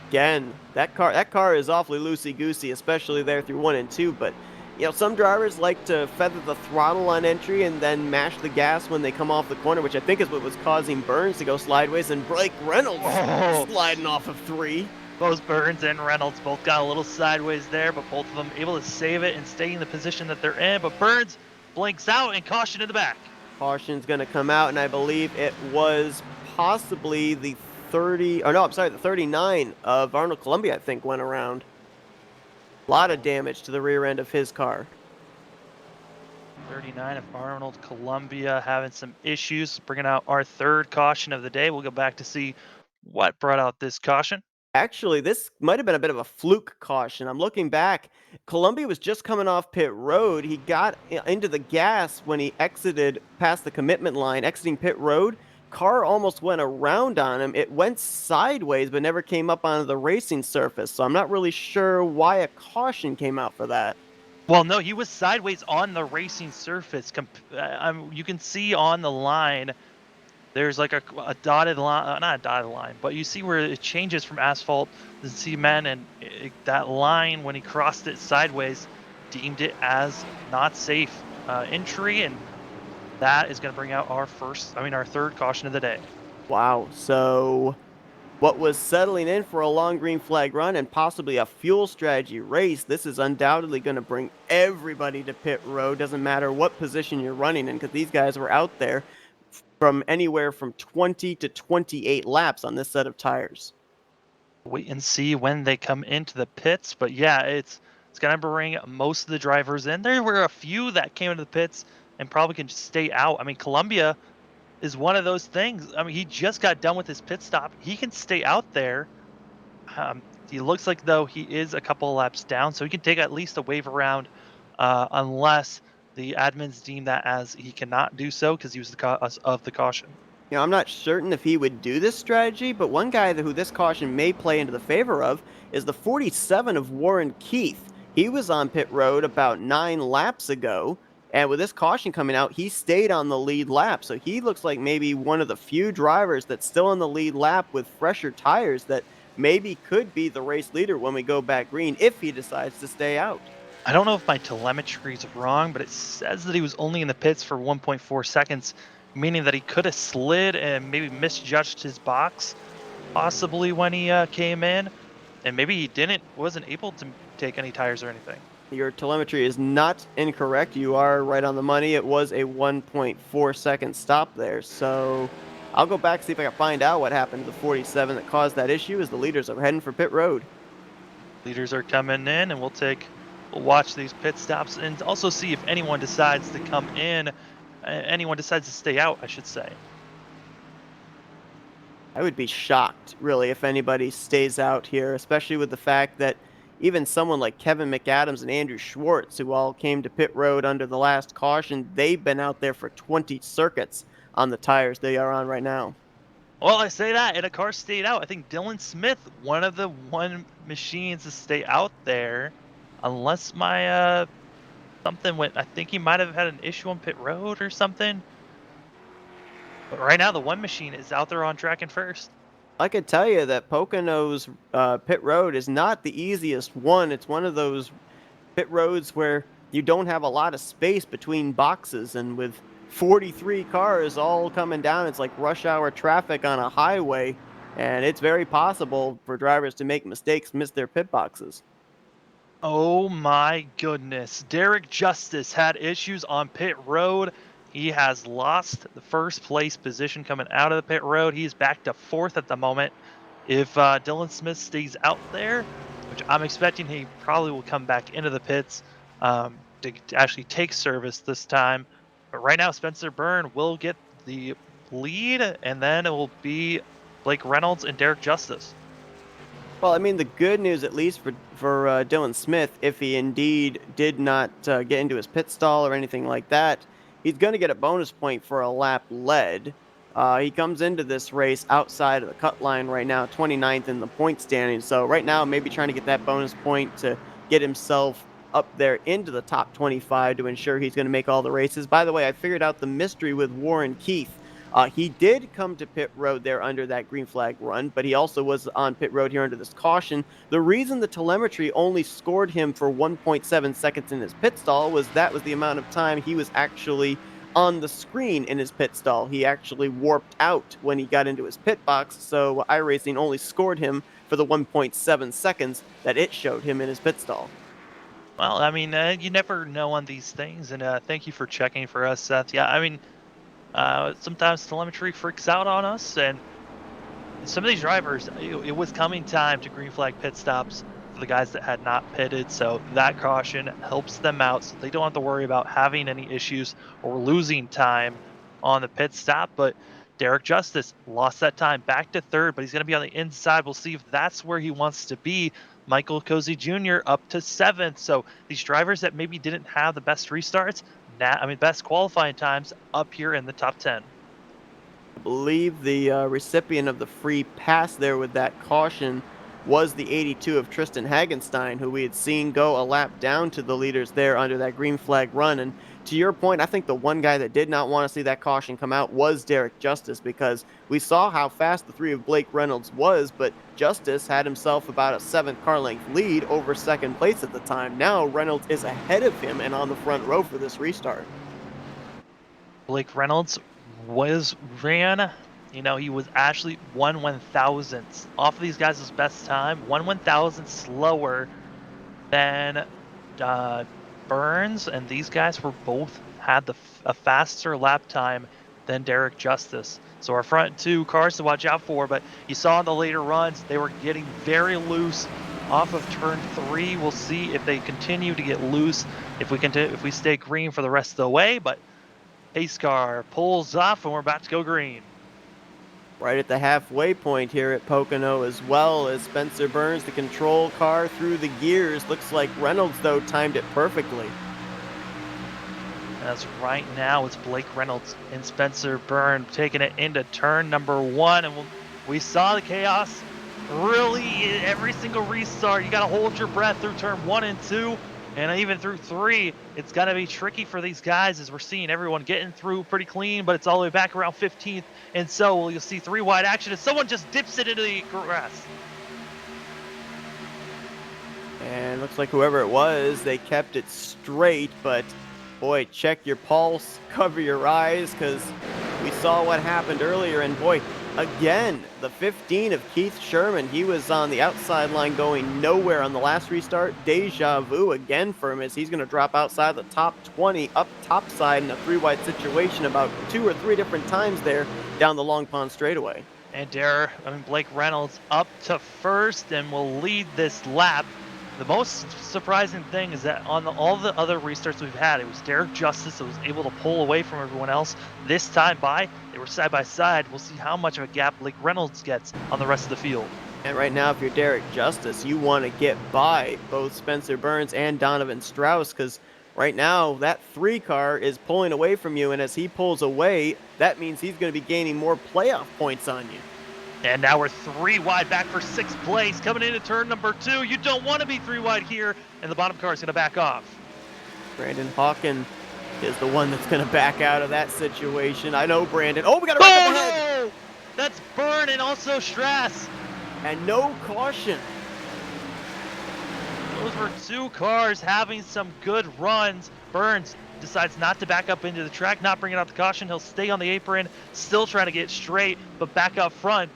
again, that car is awfully loosey goosey, especially there through one and two. But some drivers like to feather the throttle on entry and then mash the gas when they come off the corner, which I think is what was causing Burns to go sideways and Blake Reynolds Oh, sliding off of three. both Burns and Reynolds both got a little sideways there, but both of them able to save it and stay in the position that they're in. But Burns blinks out and caution in the back. Caution's going to come out, and I believe it was possibly the 30, or no, I'm sorry, the 39 of Arnold Columbia, I think, went around. A lot of damage to the rear end of his car. 39 of Arnold Columbia having some issues, bringing out our third caution of the day. We'll go back to see what brought out this caution. Actually, this might have been a bit of a fluke caution. I'm looking back. Columbia was just coming off pit road. He got into the gas when he exited past the commitment line, exiting pit road. Car almost went around on him. It went sideways, but never came up onto the racing surface. So I'm not really sure why a caution came out for that. Well, no, he was sideways on the racing surface. You can see on the line, there's like a dotted line, not a dotted line, but you see where it changes from asphalt to cement, and that line, when he crossed it sideways, deemed it as not safe entry, and that is going to bring out our third caution of the day. Wow. So what was settling in for a long green flag run and possibly a fuel strategy race, this is undoubtedly going to bring everybody to pit road. Doesn't matter what position you're running in, because these guys were out there from anywhere from 20 to 28 laps on this set of tires. Wait and see when they come into the pits, but yeah, it's going to bring most of the drivers in. There were a few that came into the pits and probably can just stay out. I mean, Columbia is one of those things. I mean, he just got done with his pit stop. He can stay out there. He looks like though he is a couple of laps down, so he can take at least a wave around, unless the admins deem that as he cannot do so because he was the cause of the caution. I'm not certain if he would do this strategy, but one guy who this caution may play into the favor of is the 47 of Warren Keith. He was on pit road about 9 laps ago, and with this caution coming out, he stayed on the lead lap. So he looks like maybe one of the few drivers that's still on the lead lap with fresher tires that maybe could be the race leader when we go back green if he decides to stay out. I don't know if my telemetry is wrong, but it says that he was only in the pits for 1.4 seconds, meaning that he could have slid and maybe misjudged his box, possibly when he came in, and maybe he wasn't able to take any tires or anything. Your telemetry is not incorrect. You are right on the money. It was a 1.4-second stop there. So I'll go back and see if I can find out what happened to the 47 that caused that issue as the leaders are heading for pit road. Leaders are coming in, and we'll watch these pit stops and also see if anyone decides to come in, anyone decides to stay out, I should say. I would be shocked, really, if anybody stays out here, especially with the fact that even someone like Kevin McAdams and Andrew Schwartz, who all came to pit road under the last caution, they've been out there for 20 circuits on the tires they are on right now. Well, I say that, and a car stayed out. I think Dylan Smith, one of the machines to stay out there, unless my something went. I think he might have had an issue on pit road or something. But right now, the one machine is out there on track and first. I could tell you that Pocono's pit road is not the easiest one. It's one of those pit roads where you don't have a lot of space between boxes, and with 43 cars all coming down, it's like rush hour traffic on a highway, and it's very possible for drivers to make mistakes, miss their pit boxes. Oh my goodness. Derek Justice had issues on pit road. He has lost the first place position coming out of the pit road. He's back to fourth at the moment. If Dylan Smith stays out there, which I'm expecting he probably will come back into the pits to actually take service this time. But right now, Spencer Byrne will get the lead, and then it will be Blake Reynolds and Derek Justice. Well, I mean, the good news, at least for Dylan Smith, if he indeed did not get into his pit stall or anything like that, he's going to get a bonus point for a lap led. He comes into this race outside of the cut line right now, 29th in the point standing. So right now, maybe trying to get that bonus point to get himself up there into the top 25 to ensure he's going to make all the races. By the way, I figured out the mystery with Warren Keith. He did come to pit road there under that green flag run, but he also was on pit road here under this caution. The reason the telemetry only scored him for 1.7 seconds in his pit stall was that was the amount of time he was actually on the screen in his pit stall. He actually warped out when he got into his pit box, so iRacing only scored him for the 1.7 seconds that it showed him in his pit stall. Well, I mean, you never know on these things, and thank you for checking for us, Seth. Yeah, I mean, sometimes telemetry freaks out on us, and some of these drivers, it was coming time to green flag pit stops for the guys that had not pitted, so that caution helps them out so they don't have to worry about having any issues or losing time on the pit stop. But Derek Justice lost that time back to third, but he's going to be on the inside. We'll see if that's where he wants to be. Michael Cozy Jr. up to seventh. So these drivers that maybe didn't have the best restarts, now, I mean, best qualifying times up here in the top 10. I believe the recipient of the free pass there with that caution was the 82 of Tristan Hagenstein, who we had seen go a lap down to the leaders there under that green flag run. And to your point, I think the one guy that did not want to see that caution come out was Derek Justice, because we saw how fast the three of Blake Reynolds was, but Justice had himself about a 7 car length lead over second place at the time. Now Reynolds is ahead of him and on the front row for this restart. Blake Reynolds ran, he was actually 1/1000th off of these guys' best time, 1/1000th slower than Burns, and these guys were both had a faster lap time than Derek Justice. So our front two cars to watch out for, but you saw in the later runs, they were getting very loose off of turn 3. We'll see if they continue to get loose, if we stay green for the rest of the way, but pace car pulls off and we're about to go green. Right at the halfway point here at Pocono, as well as Spencer Burns, the control car through the gears. Looks like Reynolds, though, timed it perfectly. As right now, it's Blake Reynolds and Spencer Burns taking it into turn number 1. And we saw the chaos really in every single restart. You got to hold your breath through turn 1 and 2. And even through 3, it's going to be tricky for these guys, as we're seeing everyone getting through pretty clean, but it's all the way back around 15th. And so you'll see 3 wide action as someone just dips it into the grass. And looks like whoever it was, they kept it straight, but boy, check your pulse, cover your eyes, because we saw what happened earlier, and boy, again, the 15 of Keith Sherman, he was on the outside line going nowhere on the last restart. Deja vu again for him, as he's going to drop outside the top 20 up top side in a 3-wide situation about 2 or 3 different times there down the Long Pond straightaway. And Blake Reynolds up to first and will lead this lap. The most surprising thing is that on all the other restarts we've had, it was Derek Justice that was able to pull away from everyone else. This time they were side by side. We'll see how much of a gap Blake Reynolds gets on the rest of the field. And right now, if you're Derek Justice, you want to get by both Spencer Burns and Donovan Strauss, because right now that 3 car is pulling away from you, and as he pulls away, that means he's going to be gaining more playoff points on you. And now we're 3 wide back for 6th place. Coming into turn number 2. You don't want to be 3 wide here. And the bottom car is going to back off. Brandon Hawken is the one that's going to back out of that situation. I know, Brandon. Oh, we got a wreck up ahead. No! That's Byrne and also Strass. And no caution. Those were 2 cars having some good runs. Burns decides not to back up into the track, not bringing out the caution. He'll stay on the apron, still trying to get straight, but back up front.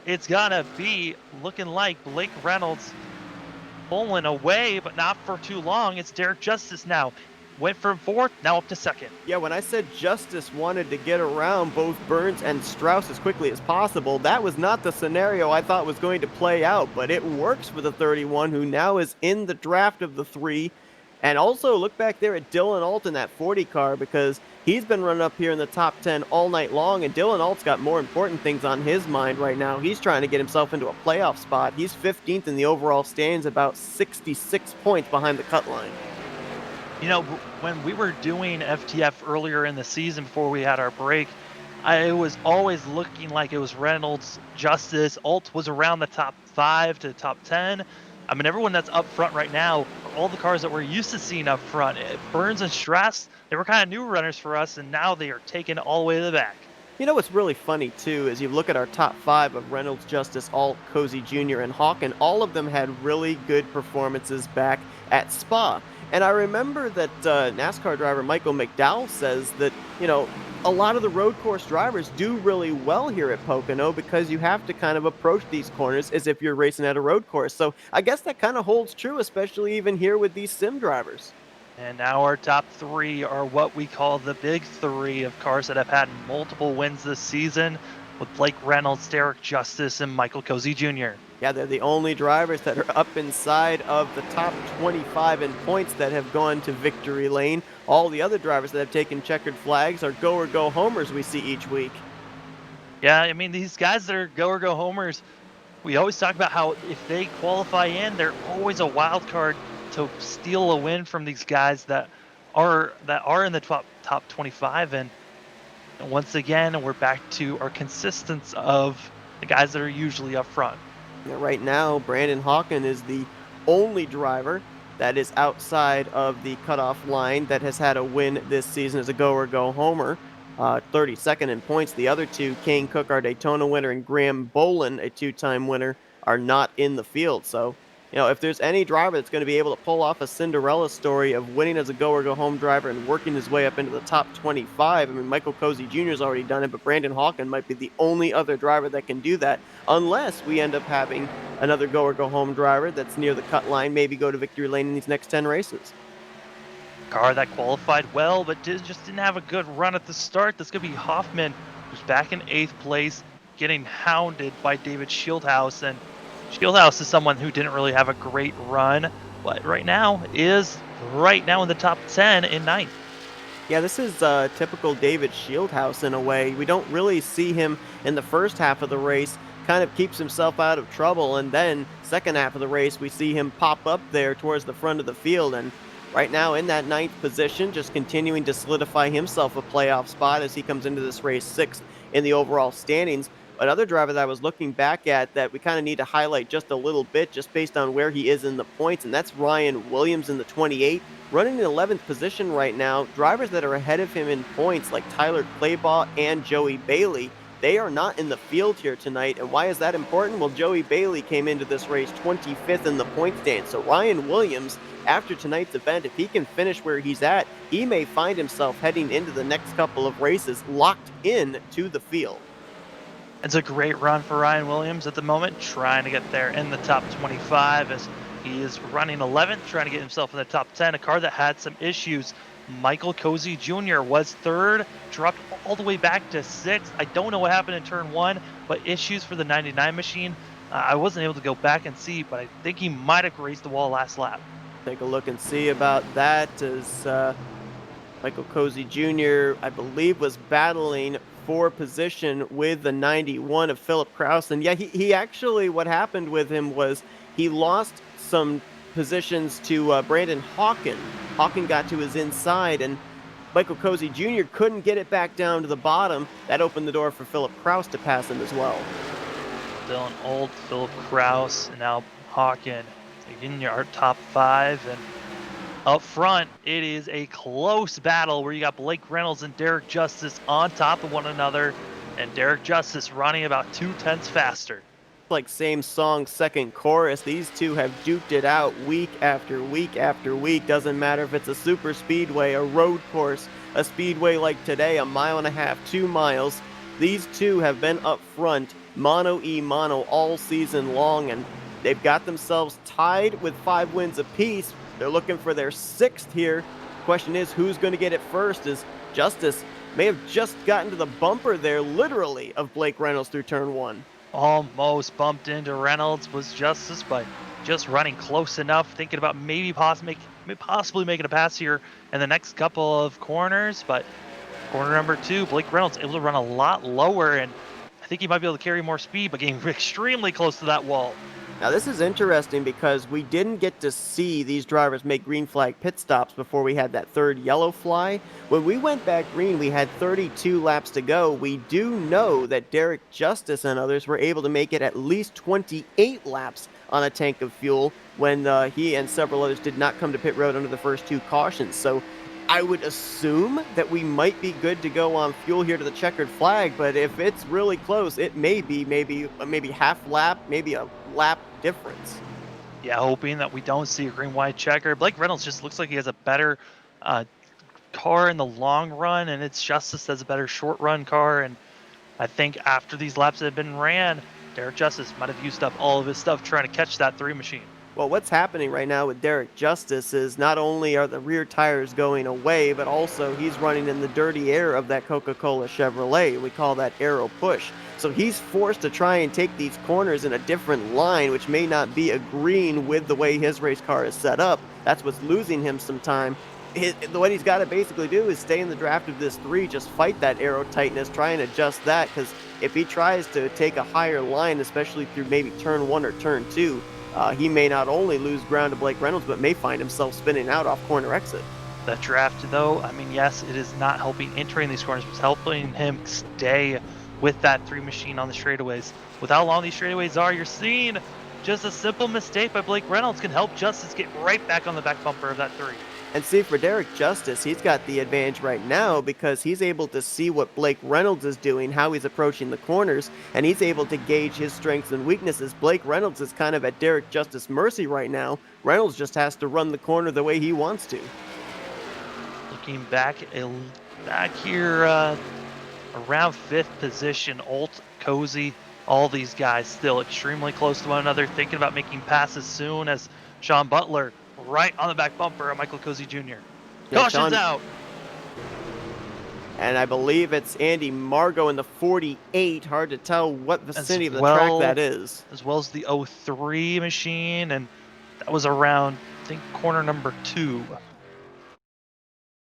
It's gonna be looking like Blake Reynolds pulling away, but not for too long. It's Derek Justice now. Went from 4th, now up to 2nd. Yeah, when I said Justice wanted to get around both Burns and Strauss as quickly as possible, that was not the scenario I thought was going to play out, but it works for the 31, who now is in the draft of the 3. And also look back there at Dylan Alt in that 40 car because he's been running up here in the top 10 all night long, and Dylan Alt's got more important things on his mind right now. He's trying to get himself into a playoff spot. He's 15th in the overall standings, about 66 points behind the cut line. When we were doing FTF earlier in the season before we had our break, I was always looking like it was Reynolds, Justice, Alt was around the top 5 to top 10. I mean, everyone that's up front right now are all the cars that we're used to seeing up front. Burns and Stress, they were kind of new runners for us, and now they are taking it all the way to the back. You know what's really funny too is you look at our top 5 of Reynolds, Justice, Alt, Cozy Jr., and Hawk, and all of them had really good performances back at Spa. And I remember that NASCAR driver Michael McDowell says that, a lot of the road course drivers do really well here at Pocono because you have to kind of approach these corners as if you're racing at a road course. So I guess that kind of holds true, especially even here with these sim drivers. And now our top 3 are what we call the big 3 of cars that have had multiple wins this season, with Blake Reynolds, Derek Justice, and Michael Cozy Jr. Yeah, they're the only drivers that are up inside of the top 25 in points that have gone to victory lane. All the other drivers that have taken checkered flags are go or go homers we see each week. Yeah, I mean, these guys that are go or go homers, we always talk about how if they qualify in, they're always a wild card to steal a win from these guys that are in the top 25. And once again, we're back to our consistence of the guys that are usually up front. Yeah, right now, Brandon Hawken is the only driver that is outside of the cutoff line that has had a win this season as a go or go homer. 32nd in points. The other two, Kane Cook, our Daytona winner, and Graham Bolin, a two-time winner, are not in the field. So, if there's any driver that's going to be able to pull off a Cinderella story of winning as a go or go home driver and working his way up into the top 25, I mean, Michael Cozy Jr. has already done it, but Brandon Hawken might be the only other driver that can do that, unless we end up having another go or go home driver that's near the cut line, maybe go to victory lane in these next 10 races. Car that qualified well, but just didn't have a good run at the start. This could be Hoffman, who's back in 8th place, getting hounded by David Shieldhouse. And Shieldhouse is someone who didn't really have a great run, but right now is right now in the top 10 in 9th. Yeah, this is typical David Shieldhouse in a way. We don't really see him in the first half of the race, kind of keeps himself out of trouble, and then second half of the race, we see him pop up there towards the front of the field, and right now in that 9th position, just continuing to solidify himself a playoff spot as he comes into this race 6th in the overall standings. Another driver that I was looking back at that we kind of need to highlight just a little bit just based on where he is in the points, and that's Ryan Williams in the 28, running in 11th position right now. Drivers that are ahead of him in points like Tyler Claybaugh and Joey Bailey, they are not in the field here tonight. And why is that important? Well, Joey Bailey came into this race 25th in the point stand. So Ryan Williams, after tonight's event, if he can finish where he's at, he may find himself heading into the next couple of races locked in to the field. It's a great run for Ryan Williams at the moment, trying to get there in the top 25 as he is running 11th, trying to get himself in the top 10. A car that had some issues. Michael Cozy Jr. was 3rd, dropped all the way back to 6th. I don't know what happened in turn 1, but issues for the 99 machine. I wasn't able to go back and see, but I think he might have grazed the wall last lap. Take a look and see about that as Michael Cozy Jr., I believe, was battling for position with the 91 of Philip Kraus. And yeah, he actually, what happened with him was he lost some positions to Brandon Hawken. Hawken got to his inside, and Michael Cozy Jr. couldn't get it back down to the bottom. That opened the door for Philip Kraus to pass him as well. Dylan Old, Philip Kraus, and now Hawken in your top 5. And up front, it is a close battle where you got Blake Reynolds and Derek Justice on top of one another, and Derek Justice running about 2/10 faster. Like same song, second chorus. These two have duked it out week after week after week. Doesn't matter if it's a super speedway, a road course, a speedway like today, a mile and a half, 2 miles. These two have been up front, mono all season long, and they've got themselves tied with 5 wins apiece. They're looking for their 6th here. Question is, who's going to get it first? As Justice may have just gotten to the bumper there, literally, of Blake Reynolds through turn 1. Almost bumped into Reynolds, was Justice, but just running close enough, thinking about maybe possibly making a pass here in the next couple of corners, but corner number 2, Blake Reynolds able to run a lot lower, and I think he might be able to carry more speed, but getting extremely close to that wall. Now, this is interesting because we didn't get to see these drivers make green flag pit stops before we had that third yellow fly. When we went back green, we had 32 laps to go. We do know that Derek Justice and others were able to make it at least 28 laps on a tank of fuel when he and several others did not come to pit road under the first 2 cautions. So I would assume that we might be good to go on fuel here to the checkered flag, but if it's really close, it may be maybe half lap, maybe a lap difference. Yeah, hoping that we don't see a green-white checker. Blake Reynolds just looks like he has a better uh, car in the long run, and it's Justice has a better short-run car. And I think after these laps have been ran, Derek Justice might have used up all of his stuff trying to catch that 3 machine. Well, what's happening right now with Derek Justice is not only are the rear tires going away, but also he's running in the dirty air of that Coca-Cola Chevrolet. We call that aero push. So he's forced to try and take these corners in a different line, which may not be agreeing with the way his race car is set up. That's what's losing him some time. What he's got to basically do is stay in the draft of this 3, just fight that aero tightness, try and adjust that, because if he tries to take a higher line, especially through maybe turn 1 or turn 2, he may not only lose ground to Blake Reynolds, but may find himself spinning out off corner exit. The draft, though, I mean, yes, it is not helping entering these corners, but it's helping him stay with that 3 machine on the straightaways. With how long these straightaways are, you're seeing just a simple mistake by Blake Reynolds can help Justice get right back on the back bumper of that 3. And see, for Derek Justice, he's got the advantage right now because he's able to see what Blake Reynolds is doing, how he's approaching the corners, and he's able to gauge his strengths and weaknesses. Blake Reynolds is kind of at Derek Justice's mercy right now. Reynolds just has to run the corner the way he wants to. Looking back here around 5th position, Alt, Cozy, all these guys still extremely close to one another, thinking about making passes soon as Sean Butler right on the back bumper of Michael Cozy Jr. Yeah, Caution's out. And I believe it's Andy Margot in the 48. Hard to tell what vicinity of the track that is. As well as the 03 machine, and that was around, I think, corner number 2.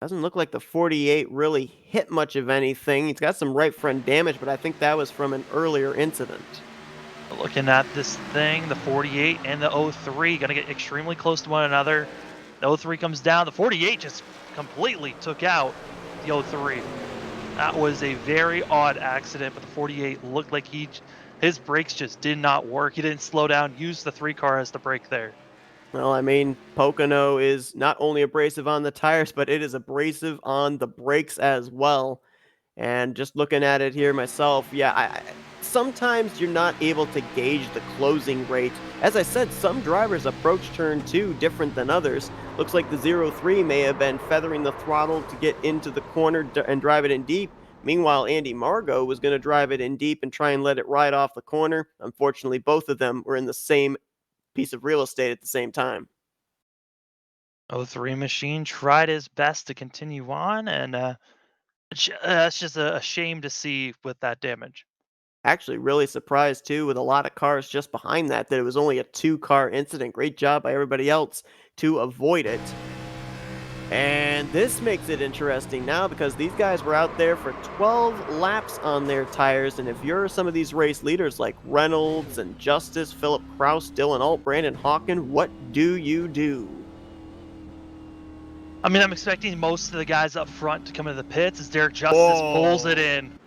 Doesn't look like the 48 really hit much of anything. He's got some right front damage, but I think that was from an earlier incident. Looking at this thing, the 48 and the 03 going to get extremely close to one another. The 03 comes down. The 48 just completely took out the 03. That was a very odd accident, but the 48 looked like his brakes just did not work. He didn't slow down, used the 3 car as the brake there. Well, I mean, Pocono is not only abrasive on the tires, but it is abrasive on the brakes as well. And just looking at it here myself, yeah, sometimes you're not able to gauge the closing rate. As I said, some drivers approach turn 2 different than others. Looks like the 03 may have been feathering the throttle to get into the corner and drive it in deep. Meanwhile, Andy Margot was going to drive it in deep and try and let it ride off the corner. Unfortunately, both of them were in the same piece of real estate at the same time. 03 machine tried his best to continue on, and it's just a shame to see with that damage. Actually, really surprised too, with a lot of cars just behind that it was only a 2-car incident. Great job by everybody else to avoid it. And this makes it interesting now because these guys were out there for 12 laps on their tires. And if you're some of these race leaders like Reynolds and Justice, Philip Kraus, Dylan Alt, Brandon Hawken, what do you do? I mean, I'm expecting most of the guys up front to come into the pits as Derek Justice pulls it in.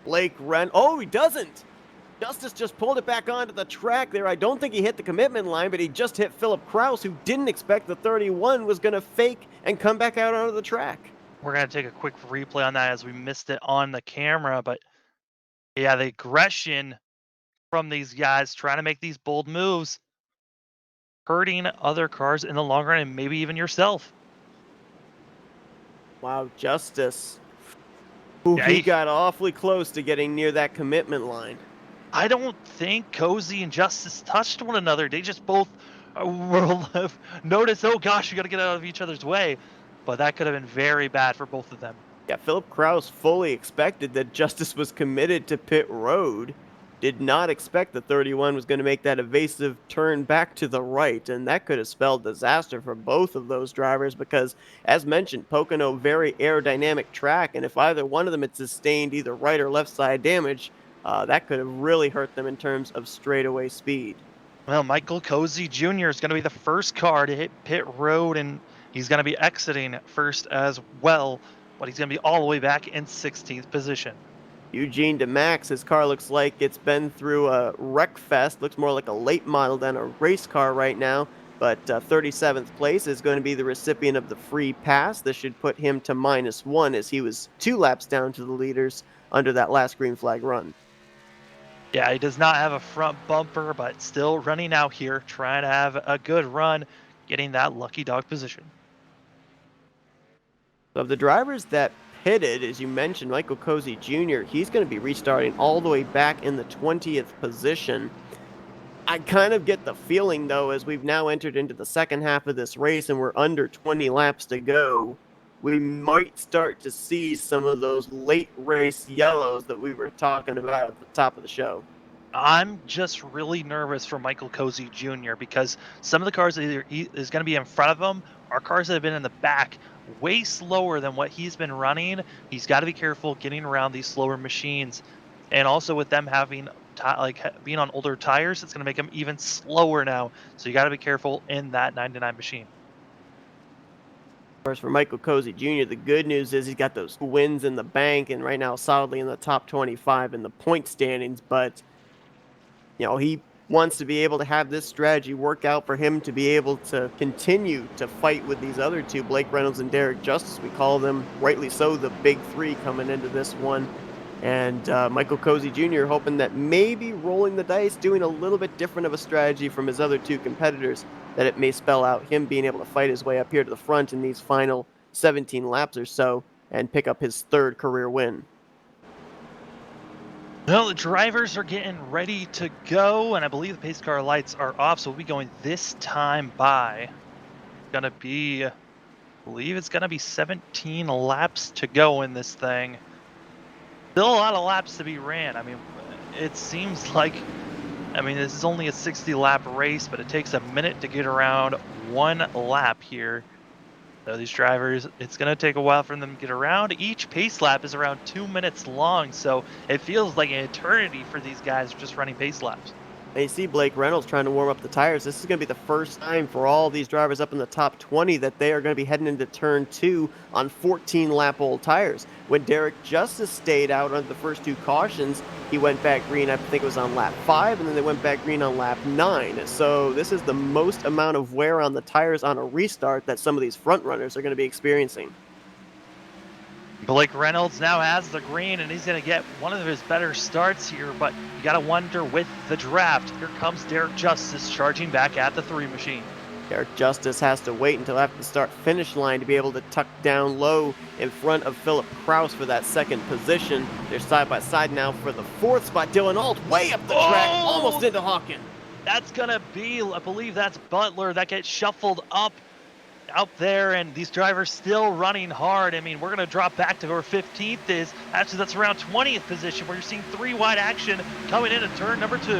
Blake Ren. Oh, he doesn't. Justice just pulled it back onto the track there. I don't think he hit the commitment line, but he just hit Philip Kraus, who didn't expect the 31 was going to fake and come back out onto the track. We're going to take a quick replay on that as we missed it on the camera. But yeah, the aggression from these guys trying to make these bold moves, hurting other cars in the long run and maybe even yourself. Wow, Justice. Ooh, Yeah, he got awfully close to getting near that commitment line. I don't think Cozy and Justice touched one another. They just both were noticed, oh gosh, we got to get out of each other's way. But that could have been very bad for both of them. Yeah, Philip Kraus fully expected that Justice was committed to pit road. did not expect the 31 was going to make that evasive turn back to the right, and that could have spelled disaster for both of those drivers because, as mentioned, Pocono very aerodynamic track, and if either one of them had sustained either right or left side damage, that could have really hurt them in terms of straightaway speed. Well, Michael Cozy Jr. is going to be the first car to hit pit road, and he's going to be exiting first as well, but he's going to be all the way back in 16th position. Eugene DeMax, his car looks like it's been through a wreck fest. Looks more like a late model than a race car right now. But 37th place is going to be the recipient of the free pass. This should put him to -1 as he was 2 laps down to the leaders under that last green flag run. Yeah, he does not have a front bumper, but still running out here, trying to have a good run, getting that lucky dog position. So of the drivers that pitted, as you mentioned, Michael Cozy Jr., he's going to be restarting all the way back in the 20th position. I kind of get the feeling, though, as we've now entered into the second half of this race and we're under 20 laps to go, we might start to see some of those late race yellows that we were talking about at the top of the show. I'm just really nervous for Michael Cozy Jr. because some of the cars that either he is going to be in front of him are cars that have been in the back way slower than what he's been running. He's got to be careful getting around these slower machines. And also with them having being on older tires, it's going to make them even slower now. So you got to be careful in that 99 machine. Of course, for Michael Cozy Jr., the good news is he's got those wins in the bank and right now solidly in the top 25 in the point standings, but he wants to be able to have this strategy work out for him to be able to continue to fight with these other two, Blake Reynolds and Derek Justice. We call them, rightly so, the big three coming into this one. And Michael Cozy Jr. hoping that maybe rolling the dice, doing a little bit different of a strategy from his other two competitors, that it may spell out him being able to fight his way up here to the front in these final 17 laps or so and pick up his third career win. Well, the drivers are getting ready to go, and I believe the pace car lights are off, so we'll be going this time by. Gonna be, I believe it's gonna be 17 laps to go in this thing. Still a lot of laps to be ran. I mean, it seems like, this is only a 60-lap race, but it takes a minute to get around one lap here. So these drivers, it's going to take a while for them to get around. Each pace lap is around 2 minutes long, so it feels like an eternity for these guys just running pace laps. And you see Blake Reynolds trying to warm up the tires. This is going to be the first time for all these drivers up in the top 20 that they are going to be heading into turn 2 on 14-lap-old tires. When Derek Justice stayed out on the first two cautions, he went back green, I think it was on lap 5, and then they went back green on lap 9. So this is the most amount of wear on the tires on a restart that some of these front runners are going to be experiencing. Blake Reynolds now has the green, and he's going to get one of his better starts here, but you got to wonder with the draft. Here comes Derek Justice charging back at the 3 machine. Derek Justice has to wait until after the start-finish line to be able to tuck down low in front of Philip Kraus for that second position. They're side by side now for the 4th spot. Dylan Alt way up the track, almost into Hawken. That's going to be, I believe that's Butler that gets shuffled up out there, and these drivers still running hard. We're going to drop back to where 15th is. Actually, that's around 20th position where you're seeing 3 wide action coming into turn number 2.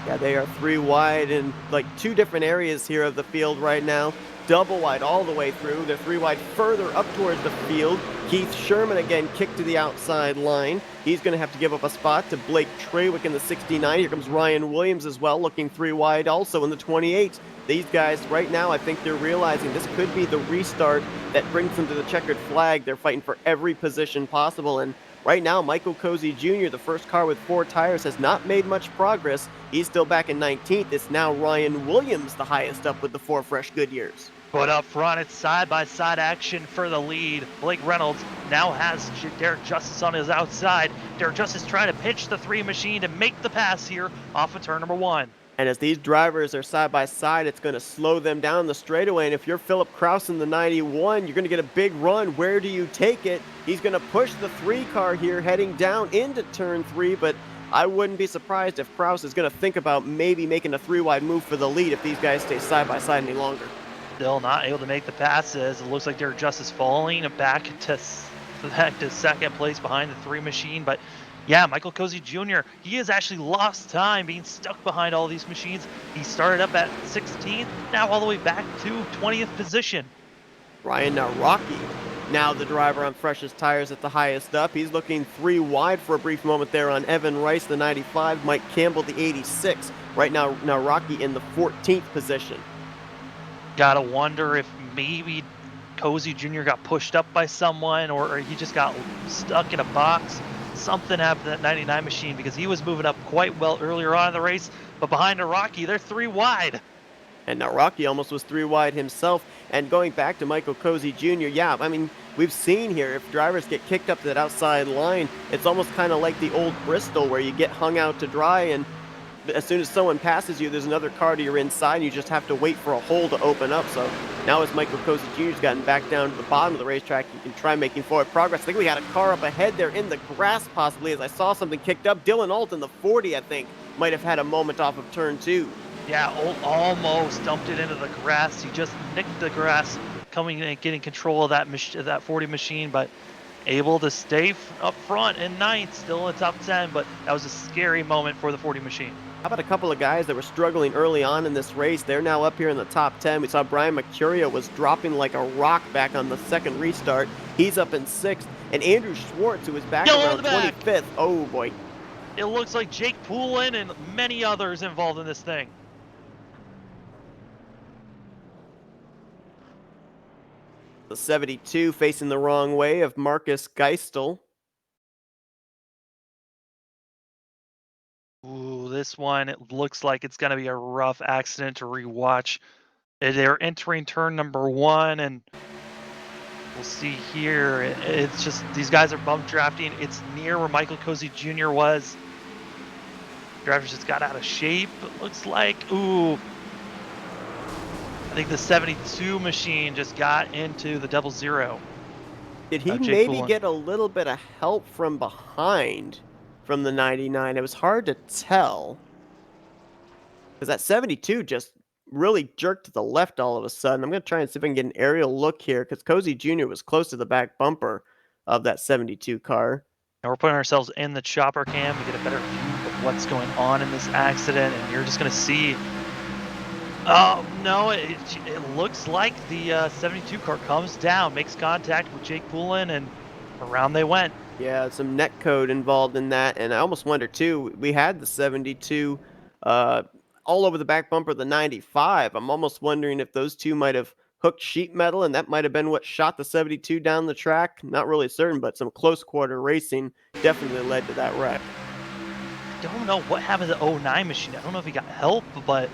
Yeah, they are 3 wide in like 2 different areas here of the field right now. Double wide all the way through. They're 3 wide further up towards the field. Keith Sherman again kicked to the outside line. He's going to have to give up a spot to Blake Trawick in the 69. Here comes Ryan Williams as well, looking 3 wide also in the 28. These guys right now, I think they're realizing this could be the restart that brings them to the checkered flag. They're fighting for every position possible, and right now, Michael Cozy Jr., the first car with 4 tires, has not made much progress. He's still back in 19th. It's now Ryan Williams, the highest up with the 4 fresh Goodyears. But up front, it's side-by-side action for the lead. Blake Reynolds now has Derek Justice on his outside. Derek Justice trying to pitch the 3 machine to make the pass here off of turn number 1. And as these drivers are side by side, it's going to slow them down the straightaway. And if you're Philip Kraus in the 91, you're going to get a big run. Where do you take it? He's going to push the 3 car here, heading down into turn 3. But I wouldn't be surprised if Kraus is going to think about maybe making a 3 wide move for the lead if these guys stay side by side any longer. Still not able to make the passes. It looks like Derek Justice falling back to second place behind the 3 machine, but Yeah, Michael Cozy Jr., he has actually lost time being stuck behind all these machines. He started up at 16th, now all the way back to 20th position. Ryan Rocky, now the driver on freshest tires at the highest up. He's looking three wide for a brief moment there on Evan Rice, the 95, Mike Campbell, the 86. Right now Rocky in the 14th position. Gotta wonder if maybe Cozy Jr. got pushed up by someone or he just got stuck in a box. Something happened to that 99 machine because he was moving up quite well earlier on in the race, but behind a Rocky, they're three wide. And now Rocky almost was three wide himself. And going back to Michael Cozy Jr., yeah, I mean, we've seen here if drivers get kicked up to that outside line, it's almost kind of like the old Bristol where you get hung out to dry and as soon as someone passes you, there's another car to your inside, and you just have to wait for a hole to open up. So now as Michael Cozy Jr.'s gotten back down to the bottom of the racetrack, you can try making forward progress. I think we had a car up ahead there in the grass possibly as I saw something kicked up. Dylan Alton, the 40, I think, might have had a moment off of turn 2. Yeah, almost dumped it into the grass. He just nicked the grass coming and getting control of that 40 machine, but able to stay up front in ninth, still in the top 10, but that was a scary moment for the 40 machine. How about a couple of guys that were struggling early on in this race? They're now up here in the top 10. We saw Brian Mercurio was dropping like a rock back on the second restart. He's up in 6th. And Andrew Schwartz, who was back Yellow in around the back. 25th. Oh, boy. It looks like Jake Poulin and many others involved in this thing. The 72 facing the wrong way of Marcus Geistel. Ooh, this one, it looks like it's going to be a rough accident to rewatch. They're entering turn number 1, and we'll see here. It's just these guys are bump drafting. It's near where Michael Cozy Jr. was. Drivers just got out of shape, it looks like. Ooh. I think the 72 machine just got into the 00. Did he Jake maybe Poulin. get a little bit of help from behind from the 99? It was hard to tell. Because that 72 just really jerked to the left all of a sudden. I'm going to try and see if I can get an aerial look here because Cozy Jr. was close to the back bumper of that 72 car. And we're putting ourselves in the chopper cam to get a better view of what's going on in this accident, and you're just going to see. Oh no! It looks like the 72 car comes down, makes contact with Jake Poulin, and around they went. Yeah, some net code involved in that, and I almost wonder too. We had the 72 uh, all over the back bumper of the 95. I'm almost wondering if those two might have hooked sheet metal, and that might have been what shot the 72 down the track. Not really certain, but some close quarter racing definitely led to that wreck. I don't know what happened to the '09 machine. I don't know if he got help, but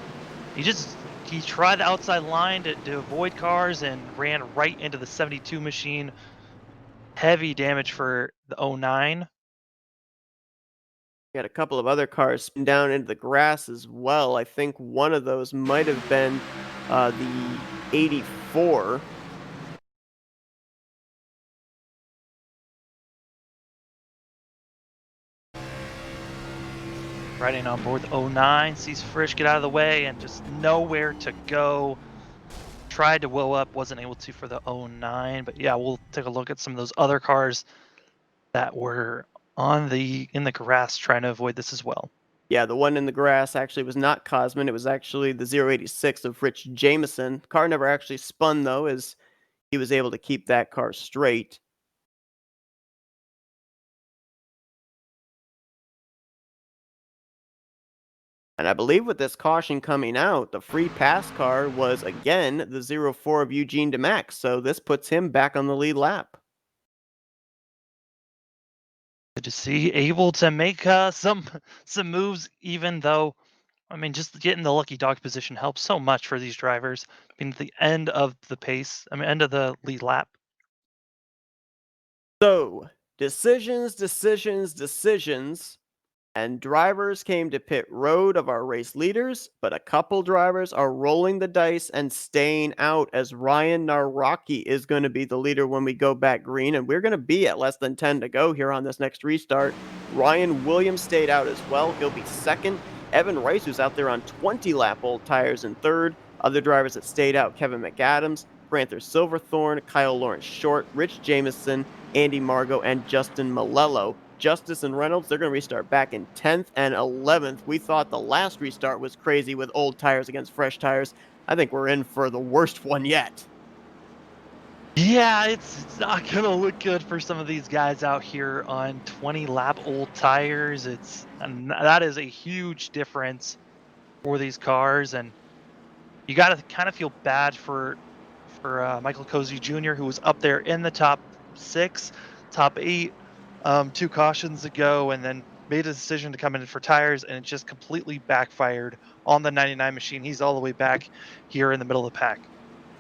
he tried the outside line to avoid cars and ran right into the 72 machine. Heavy damage for the '09. We had a couple of other cars spin down into the grass as well. I think one of those might have been the 84. Riding on board the '09, sees Frisch get out of the way and just nowhere to go. Tried to whoa up, wasn't able to for the '09, but yeah, we'll take a look at some of those other cars that were in the grass trying to avoid this as well. Yeah, the one in the grass actually was not Cosman. It was actually the 086 of Rich Jameson. Car never actually spun, though, as he was able to keep that car straight. And I believe with this caution coming out, the free pass car was again the 04 of Eugene DeMax. So this puts him back on the lead lap. Good to see, able to make some moves, even though I mean, just getting the lucky dog position helps so much for these drivers. I mean, at the end of the pace, I mean, end of the lead lap. So, decisions, decisions, decisions. And drivers came to pit road of our race leaders, but a couple drivers are rolling the dice and staying out as Ryan Naraki is going to be the leader when we go back green. And we're going to be at less than 10 to go here on this next restart. Ryan Williams stayed out as well. He'll be second. Evan Rice, who's out there on 20 lap old tires, in third. Other drivers that stayed out: Kevin McAdams, Pranthur Silverthorne, Kyle Lawrence Short, Rich Jameson, Andy Margot, and Justin Malello. Justice and Reynolds, they're going to restart back in 10th and 11th. We thought the last restart was crazy with old tires against fresh tires. I think we're in for the worst one yet. Yeah, it's not gonna look good for some of these guys out here on 20 lap old tires. And that is a huge difference for these cars, and you got to kind of feel bad for Michael Cozy Jr., who was up there in the top six, top eight, two cautions ago, and then made a decision to come in for tires, and it just completely backfired on the 99 machine. He's all the way back here in the middle of the pack.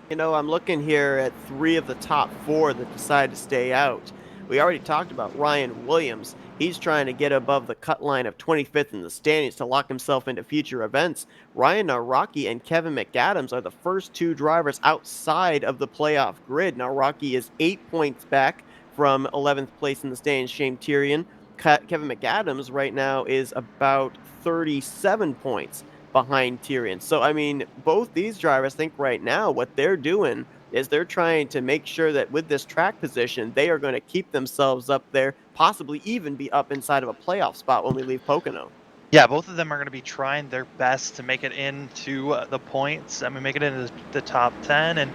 I'm looking here at three of the top four that decided to stay out. We already talked about Ryan Williams. He's trying to get above the cut line of 25th in the standings to lock himself into future events. Ryan Naraki and Kevin McAdams are the first two drivers outside of the playoff grid. Naraki is 8 points back from 11th place in the standings. Shane Tyrion. Kevin McAdams right now is about 37 points behind Tyrion. So, I mean, both these drivers think right now what they're doing is they're trying to make sure that with this track position, they are going to keep themselves up there, possibly even be up inside of a playoff spot when we leave Pocono. Yeah, both of them are going to be trying their best to make it into the points. I mean, make it into the top 10. And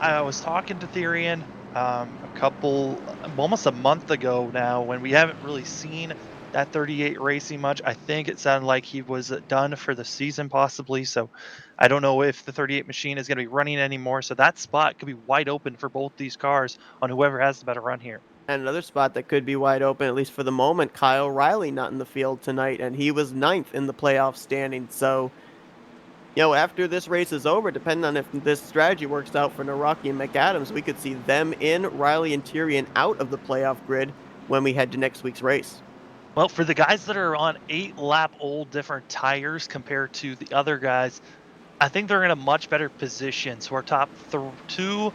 I was talking to Therian almost a month ago now, when we haven't really seen that 38 racing much. I think it sounded like he was done for the season, possibly. So I don't know if the 38 machine is going to be running anymore. So that spot could be wide open for both these cars on whoever has the better run here. And another spot that could be wide open, at least for the moment, Kyle Riley not in the field tonight, and he was ninth in the playoff standing. So, after this race is over, depending on if this strategy works out for Naraki and McAdams, we could see them in, Riley and Tyrion out of the playoff grid when we head to next week's race. Well, for the guys that are on 8 lap old different tires compared to the other guys, I think they're in a much better position. So our top two,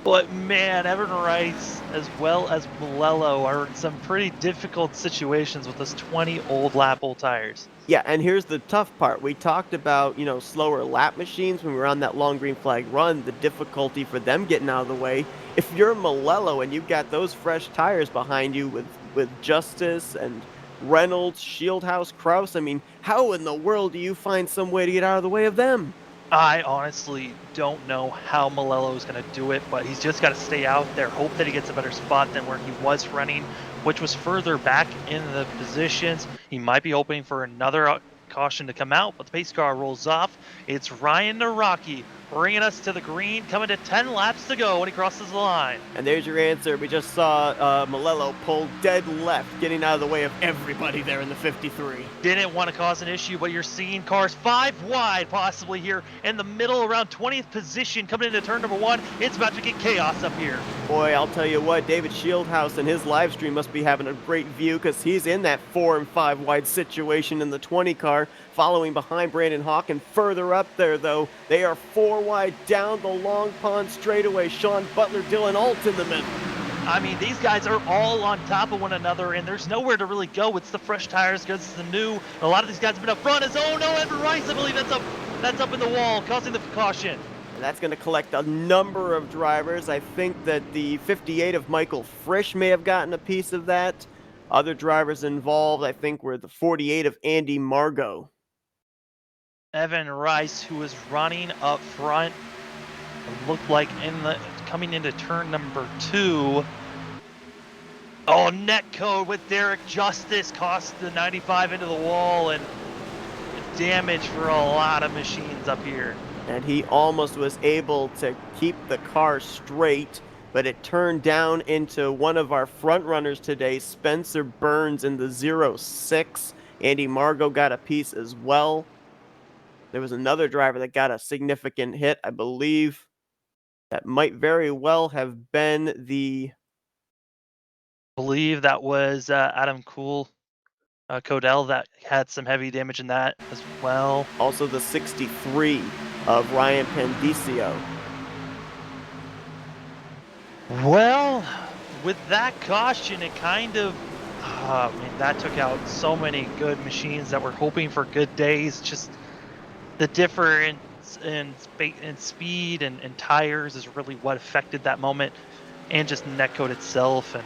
but man, Evan Rice as well as Malello are in some pretty difficult situations with those 20 lap old tires. Yeah, and here's the tough part. We talked about, slower lap machines when we were on that long green flag run, the difficulty for them getting out of the way. If you're Malello and you've got those fresh tires behind you with Justice and Reynolds, Shieldhouse, Kraus, I mean, how in the world do you find some way to get out of the way of them? I honestly don't know how Malello is going to do it, but he's just got to stay out there, hope that he gets a better spot than where he was running, which was further back in the positions. He might be hoping for another caution to come out, but the pace car rolls off. It's Ryan Naraki bringing us to the green, coming to 10 laps to go when he crosses the line. And there's your answer. We just saw Malello pull dead left, getting out of the way of everybody there in the 53. Didn't want to cause an issue, but you're seeing cars 5 wide possibly here in the middle, around 20th position, coming into turn number 1. It's about to get chaos up here. Boy, I'll tell you what, David Shieldhouse and his live stream must be having a great view, because he's in that 4 and 5 wide situation in the 20 car, following behind Brandon Hawk. And further up there, though, they are 4 wide down the Long Pond straightaway. Sean Butler, Dylan Alt in the middle. I mean, these guys are all on top of one another, and there's nowhere to really go. It's the fresh tires against the new. A lot of these guys have been up front. Oh no, Evan Rice, I believe that's up in the wall, causing the caution. And that's going to collect a number of drivers. I think that the 58 of Michael Frisch may have gotten a piece of that. Other drivers involved, I think, were the 48 of Andy Margot. Evan Rice, who was running up front, looked like coming into turn number 2. Oh, net code with Derek Justice cost the 95 into the wall, and damage for a lot of machines up here. And he almost was able to keep the car straight, but it turned down into one of our front runners today, Spencer Burns, in the 06. Andy Margot got a piece as well. There was another driver that got a significant hit, I believe. That might very well have been the... I believe that was Adam Codell that had some heavy damage in that as well. Also the 63 of Ryan Pendicio. Well, with that caution, it kind of, that took out so many good machines that were hoping for good days. Just the difference in speed and tires is really what affected that moment, and just netcode itself. And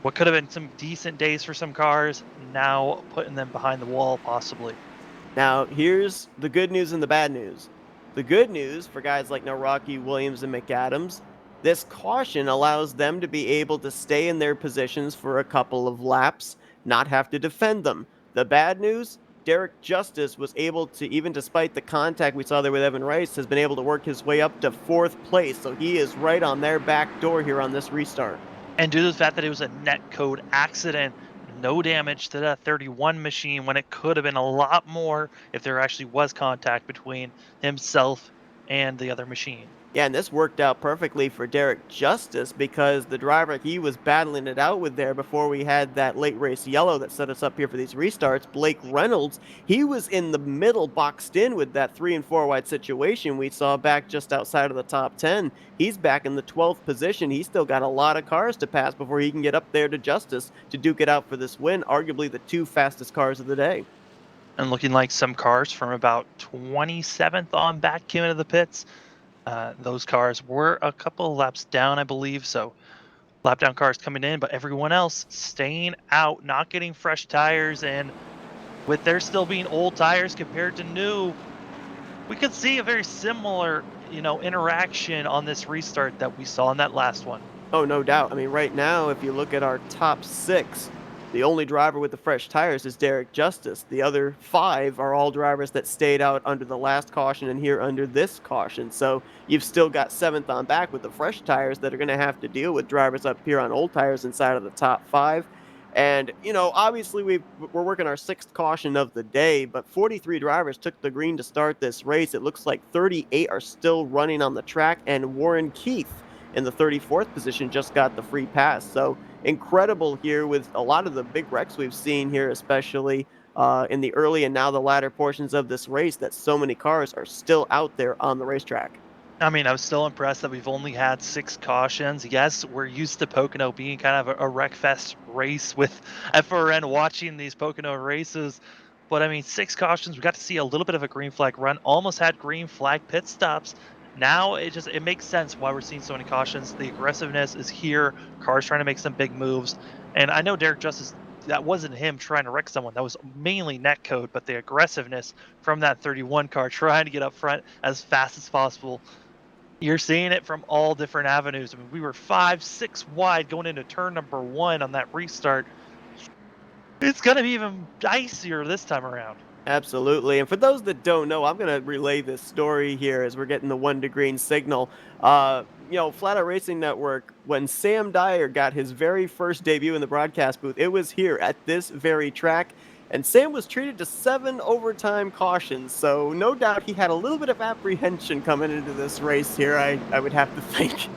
What could have been some decent days for some cars, now putting them behind the wall, possibly. Now, here's the good news and the bad news. The good news for guys like Naraki, Williams, and McAdams, this caution allows them to be able to stay in their positions for a couple of laps, not have to defend them. The bad news, Derek Justice was able to, even despite the contact we saw there with Evan Rice, has been able to work his way up to fourth place. So he is right on their back door here on this restart. And due to the fact that it was a net code accident, no damage to that 31 machine when it could have been a lot more if there actually was contact between himself and the other machine. Yeah, and this worked out perfectly for Derek Justice because the driver he was battling it out with there before we had that late race yellow that set us up here for these restarts, Blake Reynolds, he was in the middle boxed in with that 3 and 4 wide situation we saw back just outside of the top 10. He's back in the 12th position. He's still got a lot of cars to pass before he can get up there to Justice to duke it out for this win, arguably the two fastest cars of the day. And looking like some cars from about 27th on back came into the pits. Those cars were a couple laps down, I believe. So lap down cars coming in, but everyone else staying out, not getting fresh tires. And with there still being old tires compared to new, we could see a very similar, interaction on this restart that we saw in that last one. Oh, no doubt. I mean, right now, if you look at our top six, the only driver with the fresh tires is Derek Justice. The other five are all drivers that stayed out under the last caution and here under this caution. So you've still got seventh on back with the fresh tires that are going to have to deal with drivers up here on old tires inside of the top five. And, obviously we're working our sixth caution of the day, but 43 drivers took the green to start this race. It looks like 38 are still running on the track, and Warren Keith in the 34th position just got the free pass. So incredible here with a lot of the big wrecks we've seen here, especially in the early and now the latter portions of this race, that so many cars are still out there on the racetrack. I mean, I was still impressed that we've only had 6 cautions. Yes, we're used to Pocono being kind of a wreck fest race with FRN watching these Pocono races. But I mean, 6 cautions. We got to see a little bit of a green flag run. Almost had green flag pit stops. Now it makes sense why we're seeing so many cautions. The aggressiveness is here. Cars trying to make some big moves. And I know Derek Justice, that wasn't him trying to wreck someone. That was mainly netcode, but the aggressiveness from that 31 car trying to get up front as fast as possible, you're seeing it from all different avenues. I mean, we were 5, 6 wide going into turn number 1 on that restart. It's going to be even dicier this time around. Absolutely. And for those that don't know, I'm going to relay this story here as we're getting the one to green signal. Flatout Racing Network, when Sam Dyer got his very first debut in the broadcast booth, it was here at this very track. And Sam was treated to 7 overtime cautions. So no doubt he had a little bit of apprehension coming into this race here, I would have to think.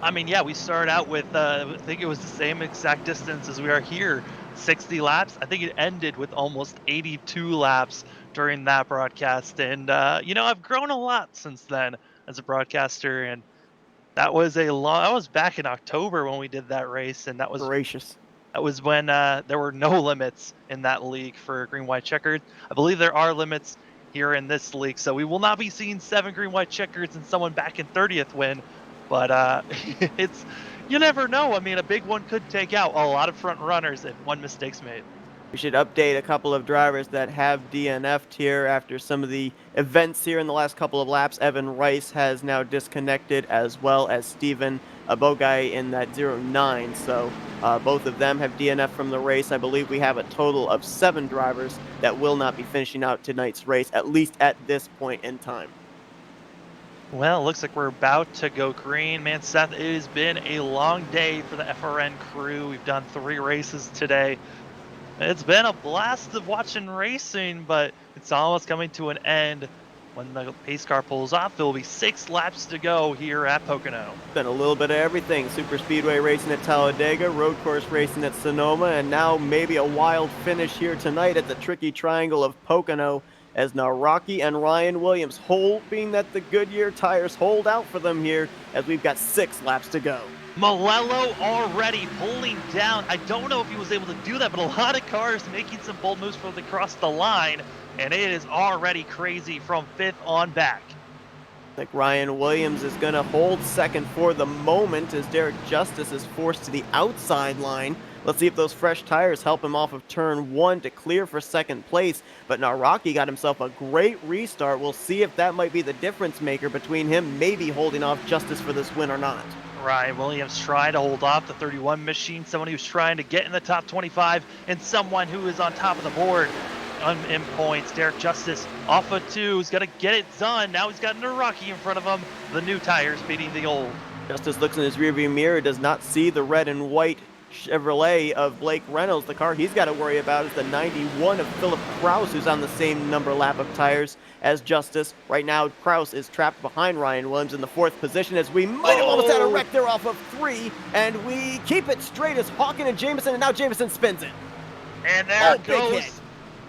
I mean, yeah, we started out with, I think it was the same exact distance as we are here, 60 laps. I think it ended with almost 82 laps during that broadcast. And, I've grown a lot since then as a broadcaster. And that was back in October when we did that race. And Gracious. that was when there were no limits in that league for green, white, checkered. I believe there are limits here in this league, so we will not be seeing 7 green, white, checkers and someone back in 30th win. But it's you never know. I mean, a big one could take out a lot of front runners if one mistake's made. We should update a couple of drivers that have DNF'd here after some of the events here in the last couple of laps. Evan Rice has now disconnected, as well as Steven Abogai in that 09. So both of them have DNF from the race. I believe we have a total of 7 drivers that will not be finishing out tonight's race, at least at this point in time. Well, it looks like we're about to go green. Man, Seth, it has been a long day for the FRN crew. We've done 3 races today. It's been a blast of watching racing, but it's almost coming to an end. When the pace car pulls off, there will be 6 laps to go here at Pocono. Been a little bit of everything. Super speedway racing at Talladega, road course racing at Sonoma, and now maybe a wild finish here tonight at the tricky triangle of Pocono, as Naraki and Ryan Williams, hoping that the Goodyear tires hold out for them here, as we've got 6 laps to go. Malello already pulling down. I don't know if he was able to do that, but a lot of cars making some bold moves for the cross the line, and it is already crazy from 5th on back. Like Ryan Williams is going to hold second for the moment as Derek Justice is forced to the outside line. Let's see if those fresh tires help him off of turn one to clear for second place. But Naraki got himself a great restart. We'll see if that might be the difference maker between him maybe holding off Justice for this win or not. Ryan Williams trying to hold off the 31 machine, someone who's trying to get in the top 25, and someone who is on top of the board in points. Derek Justice off of two, he's going to get it done. Now he's got Naraki in front of him. The new tires beating the old. Justice looks in his rearview mirror, does not see the red and white Chevrolet of Blake Reynolds. The car he's got to worry about is the 91 of Philip Kraus, who's on the same number lap of tires as Justice. Right now, Kraus is trapped behind Ryan Williams in the fourth position as we might have almost had a wreck there off of three, and we keep it straight as Hawken and Jameson, and now Jameson spins it. And there it Big hit. goes.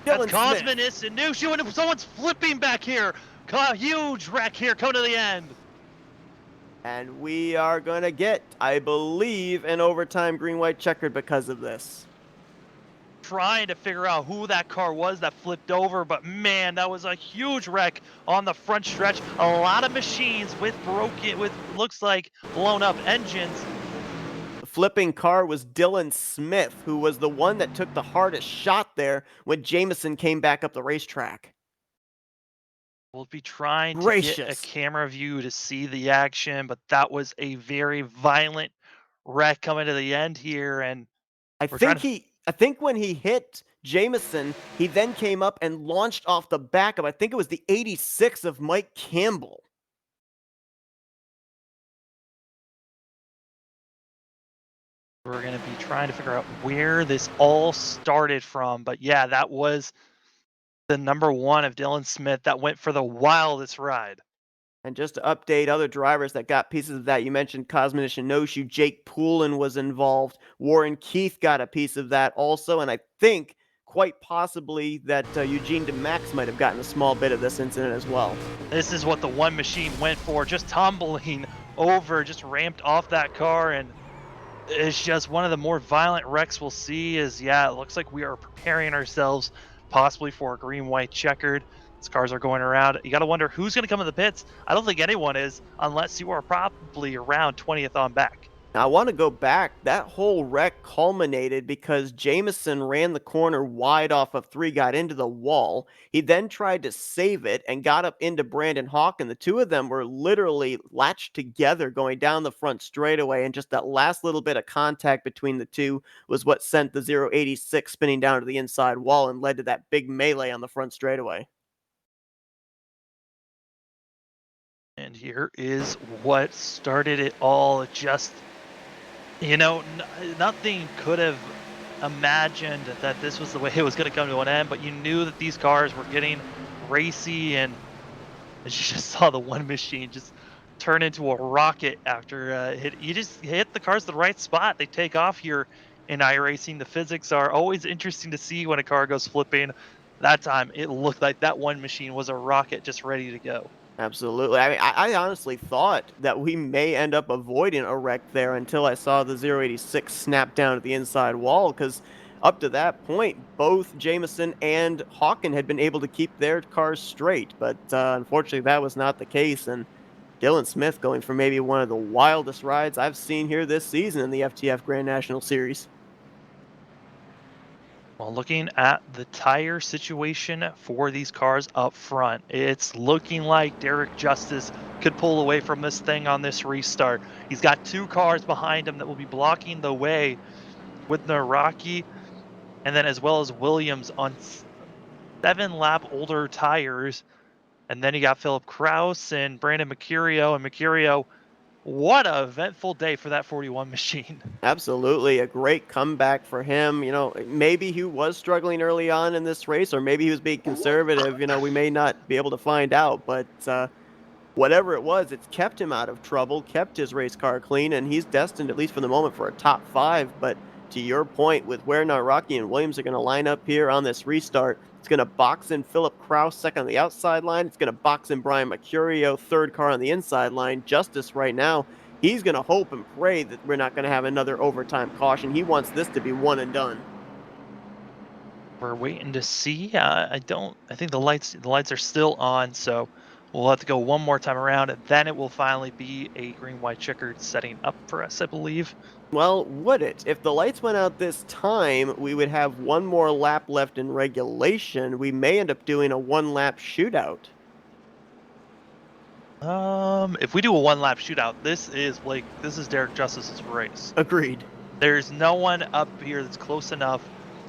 Dylan That's Smith. Cosminus and Nushu, and someone's flipping back here. Huge wreck here, coming to the end. And we are going to get, I believe, an overtime green-white checkered because of this. Trying to figure out who that car was that flipped over, but man, that was a huge wreck on the front stretch. A lot of machines with looks like blown up engines. The flipping car was Dylan Smith, who was the one that took the hardest shot there when Jameson came back up the racetrack. We'll be trying to get a Gracious. camera view to see the action, but that was a very violent wreck coming to the end here, and we're trying to. I think when he hit Jameson, he then came up and launched off the back of, I think it was the 86 of Mike Campbell. We're going to be trying to figure out where this all started from. But yeah, that was the number one of Dylan Smith that went for the wildest ride. And just to update other drivers that got pieces of that, you mentioned Cosminish and Noshu. Jake Poulin was involved. Warren Keith got a piece of that also. And I think quite possibly that Eugene DeMax might have gotten a small bit of this incident as well. This is what the one machine went for, just tumbling over, just ramped off that car. And it's just one of the more violent wrecks we'll see is, yeah, it looks like we are preparing ourselves possibly for a green-white checkered. These cars are going around. You got to wonder who's going to come in the pits. I don't think anyone is unless you are probably around 20th on back. Now, I want to go back. That whole wreck culminated because Jameson ran the corner wide off of three, got into the wall. He then tried to save it and got up into Brandon Hawk, and the two of them were literally latched together going down the front straightaway, and just that last little bit of contact between the two was what sent the 086 spinning down to the inside wall and led to that big melee on the front straightaway. And here is what started it all. Just, nothing could have imagined that this was the way it was going to come to an end, but you knew that these cars were getting racy, and you just saw the one machine just turn into a rocket after you just hit the cars the right spot. They take off here in iRacing. The physics are always interesting to see when a car goes flipping. That time, it looked like that one machine was a rocket just ready to go. Absolutely. I mean, I honestly thought that we may end up avoiding a wreck there until I saw the 086 snap down at the inside wall, because up to that point, both Jameson and Hawken had been able to keep their cars straight, but unfortunately that was not the case, and Dylan Smith going for maybe one of the wildest rides I've seen here this season in the FTF Grand National Series. Well, looking at the tire situation for these cars up front, it's looking like Derek Justice could pull away from this thing on this restart. He's got two cars behind him that will be blocking the way with Naraki, and then as well as Williams on 7-lap older tires. And then you got Philip Kraus and Brandon Mercurio. And Mercurio, what a eventful day for that 41 machine. Absolutely, a great comeback for him. Maybe he was struggling early on in this race, or maybe he was being conservative. We may not be able to find out, but whatever it was, it's kept him out of trouble, kept his race car clean, and he's destined, at least for the moment, for a top five. But to your point, with where Naraki and Williams are going to line up here on this restart, it's going to box in Philip Kraus second on the outside line. It's going to box in Brian Mercurio, third car on the inside line. Justice right now, he's going to hope and pray that we're not going to have another overtime caution. He wants this to be one and done. We're waiting to see. I think the lights are still on, so We'll have to go one more time around, and then it will finally be a green-white checkered setting up for us, I believe. Well, would it? If the lights went out this time, we would have one more lap left in regulation. We may end up doing a one lap shootout. If we do a one-lap shootout, this is Derek Justice's race. Agreed. There's no one up here that's close enough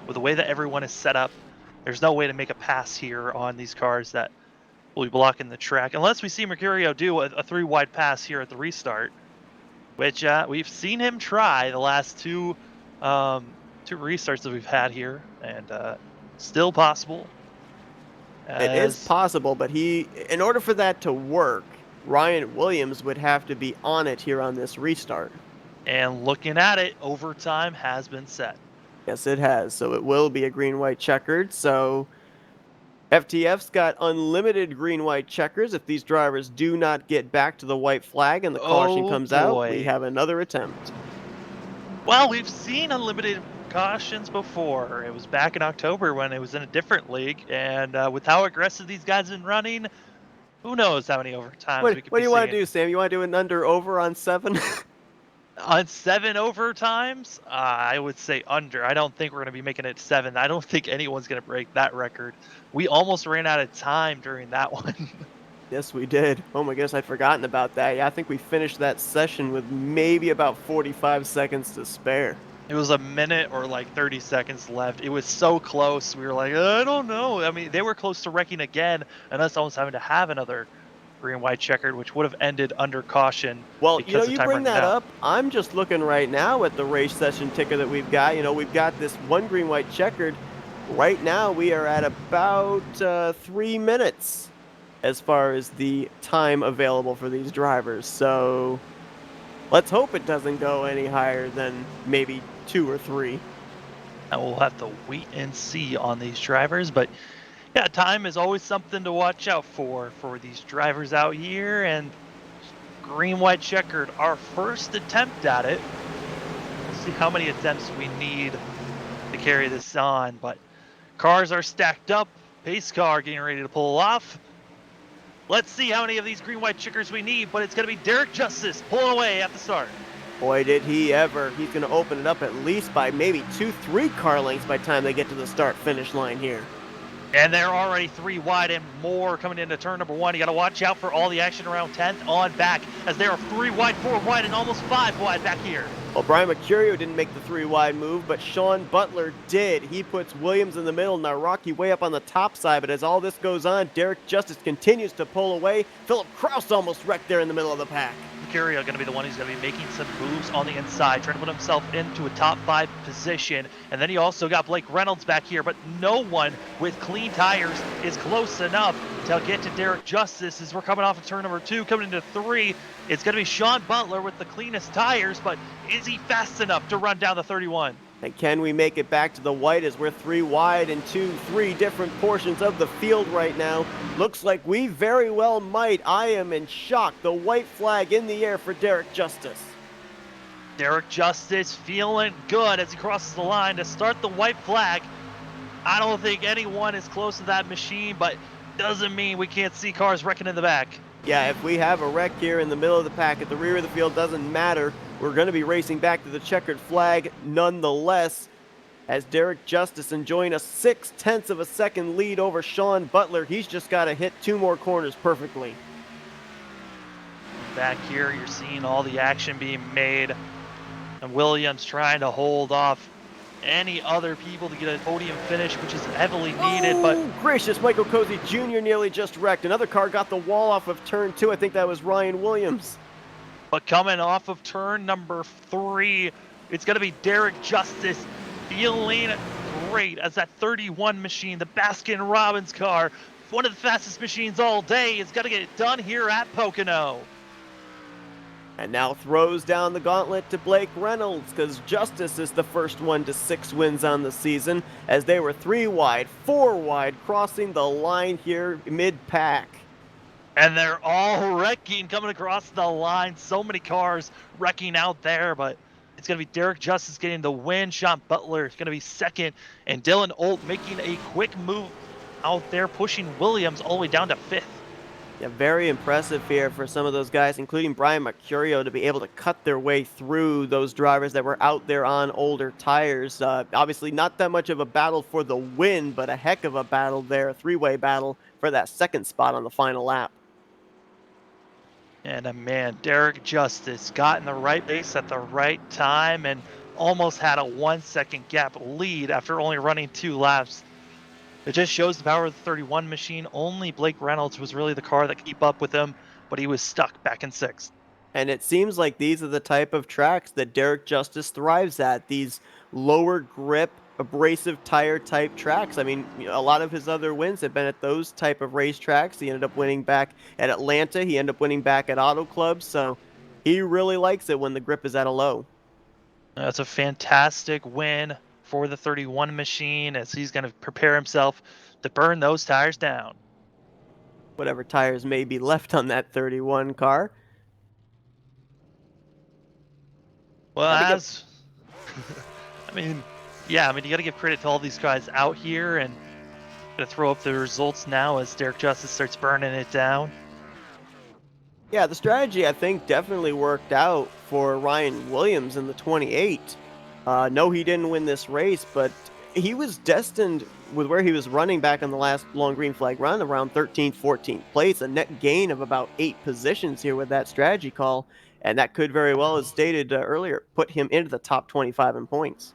with the way that everyone is set up. There's no way to make a pass here on these cars that will be blocking the track, unless we see Mercurio do a three-wide pass here at the restart, which we've seen him try the last two restarts that we've had here, and still possible. It is As possible, but in order for that to work, Ryan Williams would have to be on it here on this restart. and looking at it, overtime has been set. Yes, it has. So it will be a green white checkered. So FTF's got unlimited green white checkers. If these drivers do not get back to the white flag and the caution Oh comes out, we boy. have another attempt. Well, we've seen unlimited cautions before. It was back in October when it was in a different league, and with how aggressive these guys have been running, who knows how many overtimes we could What be do you want to seeing. do, Sam? You want to do an under over on 7? On 7 overtimes, I would say under. I don't think we're going to be making it 7. I don't think anyone's going to break that record. We almost ran out of time during that one. Yes, we did. Oh my goodness, I'd forgotten about that. Yeah, I think we finished that session with maybe about 45 seconds to spare. It was a minute or like 30 seconds left. It was so close. We were like, I don't know. I mean, they were close to wrecking again, and us almost having to have another green white checkered, which would have ended under caution Well, because of you time bring running that out. up. I'm just looking right now at the race session ticker that we've got. We've got this one green white checkered. Right now, we are at about 3 minutes as far as the time available for these drivers. So let's hope it doesn't go any higher than maybe 2 or 3. And we'll have to wait and see on these drivers. But yeah, time is always something to watch out for these drivers out here. And green white checkered, our first attempt at it. We'll see how many attempts we need to carry this on. But cars are stacked up. Pace car getting ready to pull off. Let's see how many of these green white checkers we need, but it's going to be Derek Justice pulling away at the start. Boy, did he ever. He's going to open it up at least by maybe 2, 3 car lengths by the time they get to the start-finish line here. And they're already 3 wide and more coming into turn number 1. You got to watch out for all the action around 10th on back, as they are 3 wide, 4 wide, and almost 5 wide back here. Well, Brian Mercurio didn't make the 3 wide move, but Sean Butler did. He puts Williams in the middle, now Rocky way up on the top side, but as all this goes on, Derek Justice continues to pull away. Philip Kraus almost wrecked there in the middle of the pack. Mercurio going to be the one who's going to be making some moves on the inside, trying to put himself into a top 5 position. And then he also got Blake Reynolds back here, but no one with clean tires is close enough to get to Derek Justice as we're coming off of turn number 2, coming into 3. It's going to be Sean Butler with the cleanest tires, but is he fast enough to run down the 31? And can we make it back to the white as we're 3 wide in 3 different portions of the field right now? Looks like we very well might. I am in shock. The white flag in the air for Derek Justice. Derek Justice feeling good as he crosses the line to start the white flag. I don't think anyone is close to that machine, but doesn't mean we can't see cars wrecking in the back. Yeah, if we have a wreck here in the middle of the pack at the rear of the field, doesn't matter. We're going to be racing back to the checkered flag nonetheless, as Derek Justice enjoying a 0.6 of a second lead over Sean Butler. He's just got to hit 2 more corners perfectly. Back here, you're seeing all the action being made, and Williams trying to hold off any other people to get a podium finish, which is heavily needed. But Gracious, Michael Cozy Jr. nearly just wrecked. Another car got the wall off of turn 2. I think that was Ryan Williams. But coming off of turn number 3, it's going to be Derek Justice feeling great as that 31 machine, the Baskin Robbins car, one of the fastest machines all day, is going to get it done here at Pocono. And now throws down the gauntlet to Blake Reynolds, because Justice is the first one to 6 wins on the season, as they were 3 wide, 4 wide, crossing the line here mid-pack. And they're all wrecking coming across the line. So many cars wrecking out there, but it's going to be Derek Justice getting the win. Sean Butler is going to be second, and Dylan Olt making a quick move out there, pushing Williams all the way down to 5th. Yeah, very impressive here for some of those guys, including Brian Mercurio, to be able to cut their way through those drivers that were out there on older tires. Obviously, not that much of a battle for the win, but a heck of a battle there, a three-way battle for that second spot on the final lap. And man, Derek Justice got in the right place at the right time and almost had a 1 second gap lead after only running 2 laps. It just shows the power of the 31 machine. Only Blake Reynolds was really the car that could keep up with him, but he was stuck back in sixth. And it seems like these are the type of tracks that Derek Justice thrives at. These lower grip, abrasive tire type tracks. I mean, a lot of his other wins have been at those type of racetracks. He ended up winning back at Atlanta. He ended up winning back at Auto Club. So he really likes it when the grip is at a low. That's a fantastic win for the 31 machine as he's going to prepare himself to burn those tires down. Whatever tires may be left on that 31 car. Well, Got to give as I mean, yeah, I mean, you got to give credit to all these guys out here and gonna throw up the results now as Derek Justice starts burning it down. Yeah, the strategy I think definitely worked out for Ryan Williams in the 28. No, he didn't win this race, but he was destined with where he was running back on the last long green flag run around 13th, 14th place, a net gain of about 8 positions here with that strategy call. And that could very well, as stated earlier, put him into the top 25 in points.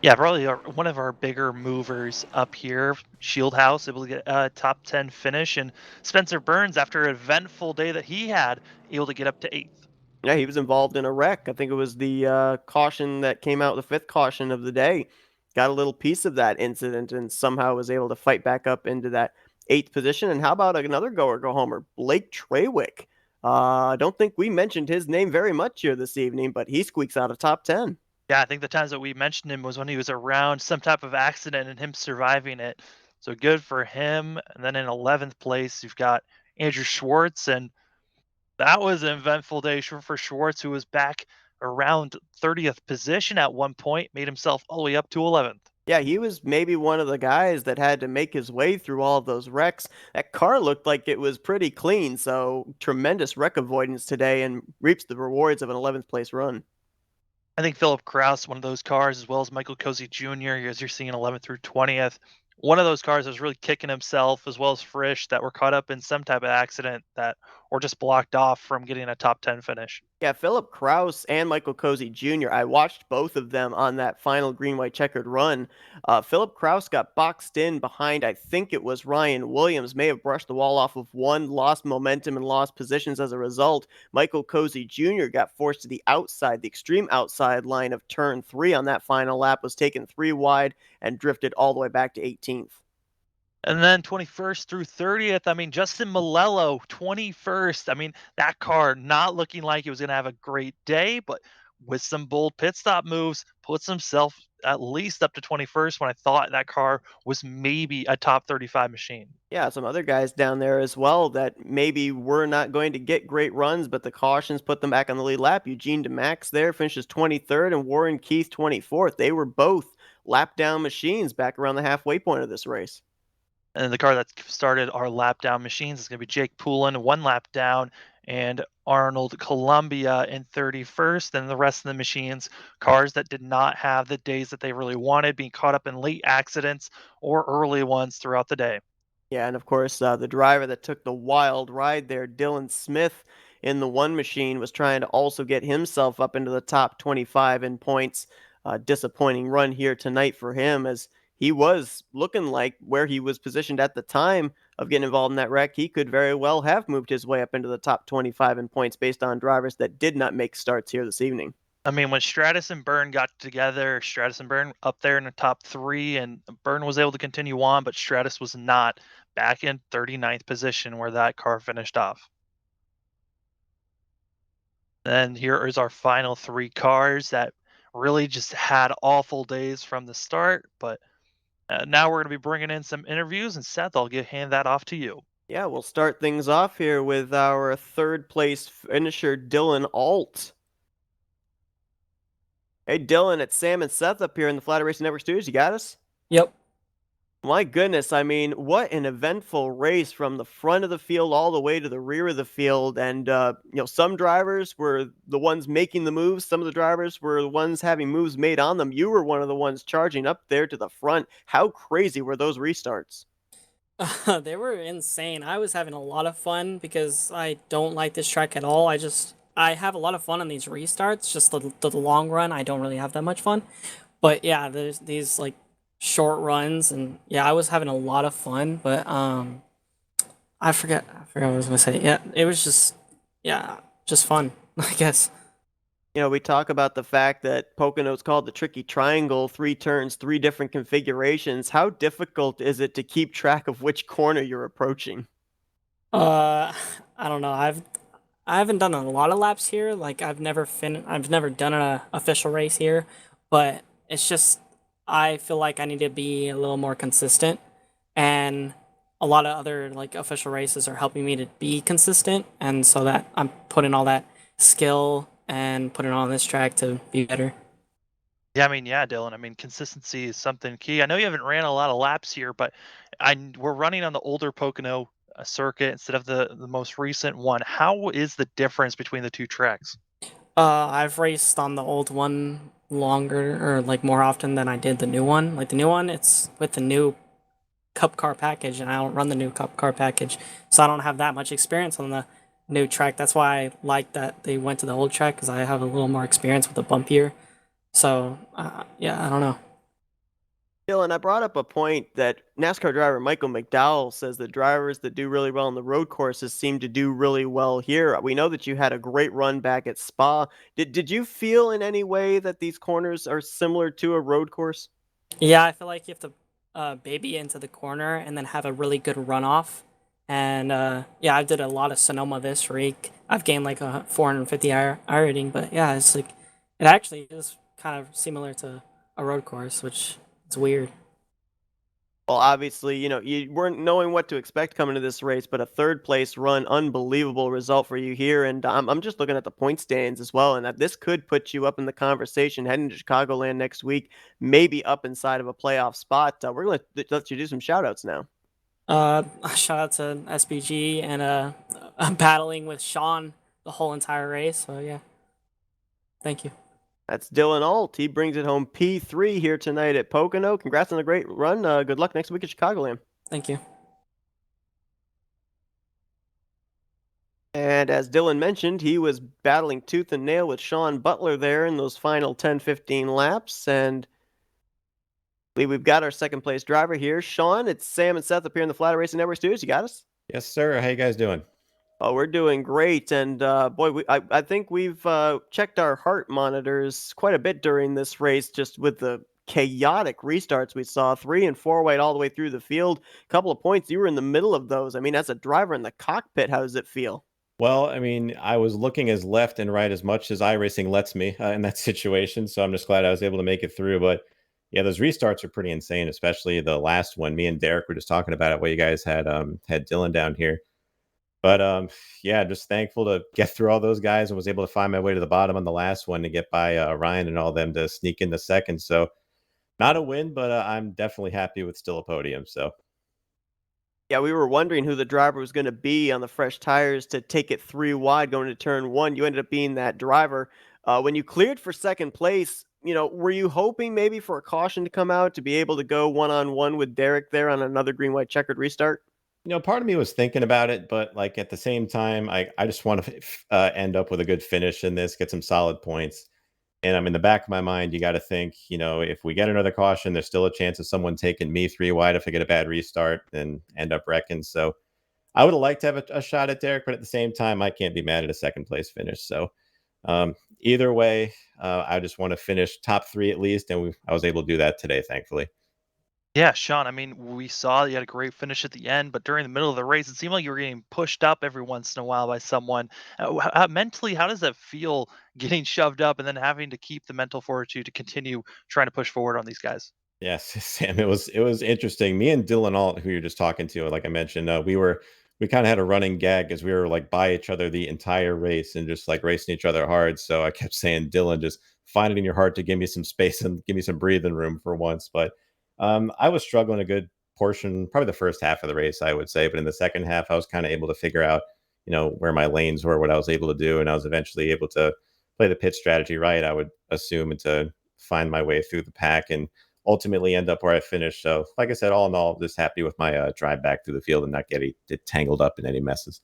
Yeah, probably one of our bigger movers up here. Shield House able to get a top 10 finish, and Spencer Burns, after an eventful day that he had, able to get up to eighth. Yeah, he was involved in a wreck. I think it was the caution that came out, the fifth caution of the day. Got a little piece of that incident and somehow was able to fight back up into that eighth position. And how about another goer go homer, Blake Trawick? I don't think we mentioned his name very much here this evening, but he squeaks out a top 10. Yeah, I think the times that we mentioned him was when he was around some type of accident and him surviving it. So good for him. And then in 11th place, you've got Andrew Schwartz, and that was an eventful day for Schwartz, who was back around 30th position at one point, made himself all the way up to 11th. Yeah, he was maybe one of the guys that had to make his way through all of those wrecks. That car looked like it was pretty clean, so tremendous wreck avoidance today and reaps the rewards of an 11th place run. I think Philip Kraus, one of those cars, as well as Michael Cozy Jr., as you're seeing 11th through 20th. One of those cars that was really kicking himself, as well as Frisch, that were caught up in some type of accident that, or just blocked off from getting a top 10 finish. Yeah, Philip Kraus and Michael Cozy Jr. I watched both of them on that final green white checkered run. Philip Kraus got boxed in behind, I think it was Ryan Williams, may have brushed the wall off of one, lost momentum and lost positions as a result. Michael Cozy Jr. got forced to the outside, the extreme outside line of turn three on that final lap, was taken three wide and drifted all the way back to 18th. And then 21st through 30th, I mean, Justin Malello, 21st. I mean, that car not looking like it was going to have a great day, but with some bold pit stop moves, puts himself at least up to 21st when I thought that car was maybe a top 35 machine. Yeah, some other guys down there as well that maybe were not going to get great runs, but the cautions put them back on the lead lap. Eugene DeMax there finishes 23rd and Warren Keith 24th. They were both lap down machines back around the halfway point of this race. And the car that started our lap down machines is going to be Jake Poulin, one lap down, and Arnold Columbia in 31st. And the rest of the machines, cars that did not have the days that they really wanted, being caught up in late accidents or early ones throughout the day. Yeah, and of course, the driver that took the wild ride there, Dylan Smith, in the one machine, was trying to also get himself up into the top 25 in points. Disappointing run here tonight for him, as he was looking like where he was positioned at the time of getting involved in that wreck. He could very well have moved his way up into the top 25 in points based on drivers that did not make starts here this evening. I mean, when Stratus and Byrne got together, Stratus and Byrne up there in the top three, and Byrne was able to continue on, but Stratus was not, back in 39th position where that car finished off. Then here is our final three cars that really just had awful days from the start. But now we're going to be bringing in some interviews, and Seth, hand that off to you. Yeah, we'll start things off here with our third place finisher, Dylan Alt. Hey, Dylan, it's Sam and Seth up here in the Flatout Racing Network studios. You got us? Yep. My goodness, I mean, what an eventful race from the front of the field all the way to the rear of the field. And, some drivers were the ones making the moves. Some of the drivers were the ones having moves made on them. You were one of the ones charging up there to the front. How crazy were those restarts? They were insane. I was having a lot of fun because I don't like this track at all. I have a lot of fun on these restarts. Just the long run, I don't really have that much fun. But yeah, there's these like short runs, and yeah, I was having a lot of fun. But I forgot what I was gonna say. Yeah, it was just yeah, just fun, I guess. We talk about the fact that Pocono's called the tricky triangle, 3 turns, 3 different configurations. How difficult is it to keep track of which corner you're approaching? Uh, I don't know. I haven't done a lot of laps here. Like I've never done an official race here, but it's just I feel like I need to be a little more consistent, and a lot of other like official races are helping me to be consistent, and so that I'm putting all that skill and putting it on this track to be better. Yeah, I mean, yeah, Dylan. I mean, consistency is something key. I know you haven't ran a lot of laps here, but we're running on the older Pocono circuit instead of the most recent one. How is the difference between the two tracks? I've raced on the old one longer or like more often than I did the new one. Like the new one, it's with the new Cup Car package, and I don't run the new Cup Car package, so I don't have that much experience on the new track. That's why I like that they went to the old track because I have a little more experience with the bumpier. So yeah, I don't know. Dylan, I brought up a point that NASCAR driver Michael McDowell says the drivers that do really well on the road courses seem to do really well here. We know that you had a great run back at Spa. Did you feel in any way that these corners are similar to a road course? Yeah, I feel like you have to baby into the corner and then have a really good runoff. And yeah, I did a lot of Sonoma this week. I've gained like a 450 I rating, but yeah, it's like it actually is kind of similar to a road course, which is weird. Well, obviously, you weren't knowing what to expect coming to this race, but a third place run, unbelievable result for you here. And I'm just looking at the point stands as well, and that this could put you up in the conversation heading to Chicagoland next week, maybe up inside of a playoff spot. We're going to let you do some shout outs now. Shout out to SBG and battling with Sean the whole entire race. So yeah, thank you, That's Dylan Alt. He brings it home P3 here tonight at Pocono. Congrats on a great run. Good luck next week at Chicagoland. thank you. And as Dylan mentioned, he was battling tooth and nail with Sean Butler there in those final 10, 15 laps. And we've got our second place driver here. Sean, it's Sam and Seth up here in the Flatout Racing Network studios. You got us? Yes, sir. How you guys doing? Oh, we're doing great. And boy, I think we've checked our heart monitors quite a bit during this race, just with the chaotic restarts we saw, 3 and 4 wide all the way through the field. Couple of points, you were in the middle of those. I mean, as a driver in the cockpit, how does it feel? Well, I mean, I was looking as left and right as much as iRacing lets me in that situation. So I'm just glad I was able to make it through. But yeah, those restarts are pretty insane, especially the last one. Me and Derek were just talking about it while you guys had Dylan down here. But yeah, just thankful to get through all those guys and was able to find my way to the bottom on the last one to get by Ryan and all them to sneak in the second. So not a win, but I'm definitely happy with still a podium. So Yeah, we were wondering who the driver was going to be on the fresh tires to take it 3 wide going to turn one. You ended up being that driver. When you cleared for second place, were you hoping maybe for a caution to come out to be able to go one on one with Derek there on another green white checkered restart? part of me was thinking about it, but like at the same time, I just want to end up with a good finish in this, get some solid points. And I'm in the back of my mind, you got to think, if we get another caution, there's still a chance of someone taking me 3 wide if I get a bad restart and end up wrecking. So I would have liked to have a shot at Derek, but at the same time, I can't be mad at a second place finish. So either way, I just want to finish top three at least, and I was able to do that today, thankfully. Yeah, Sean, I mean, we saw you had a great finish at the end, but during the middle of the race, it seemed like you were getting pushed up every once in a while by someone. Mentally, how does that feel getting shoved up and then having to keep the mental fortitude to continue trying to push forward on these guys? Yes, Sam, it was interesting. Me and Dylan Alt, who you're just talking to, like I mentioned, we kind of had a running gag as we were like by each other the entire race and just like racing each other hard. So I kept saying, Dylan, just find it in your heart to give me some space and give me some breathing room for once. But I was struggling a good portion, probably the first half of the race, I would say. But in the second half, I was kind of able to figure out, where my lanes were, what I was able to do, and I was eventually able to play the pit strategy right, I would assume, and to find my way through the pack and ultimately end up where I finished. So, like I said, all in all, just happy with my drive back through the field and not getting tangled up in any messes.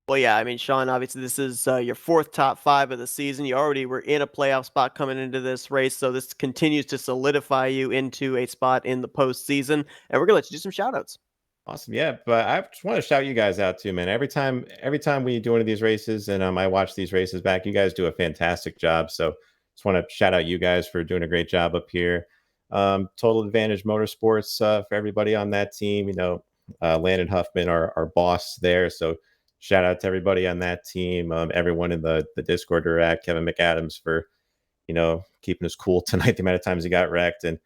Well, yeah, I mean, Sean, obviously this is your fourth top five of the season. You already were in a playoff spot coming into this race, so this continues to solidify you into a spot in the postseason. And we're gonna let you do some shout outs. Awesome. Yeah, but I just want to shout you guys out too, man. Every time we do one of these races and I watch these races back, you guys do a fantastic job. So just want to shout out you guys for doing a great job up here. Total Advantage Motorsports, for everybody on that team. Landon Huffman, our boss there. So shout out to everybody on that team. Everyone in the Discord are at, Kevin McAdams for keeping us cool tonight. The amount of times he got wrecked, and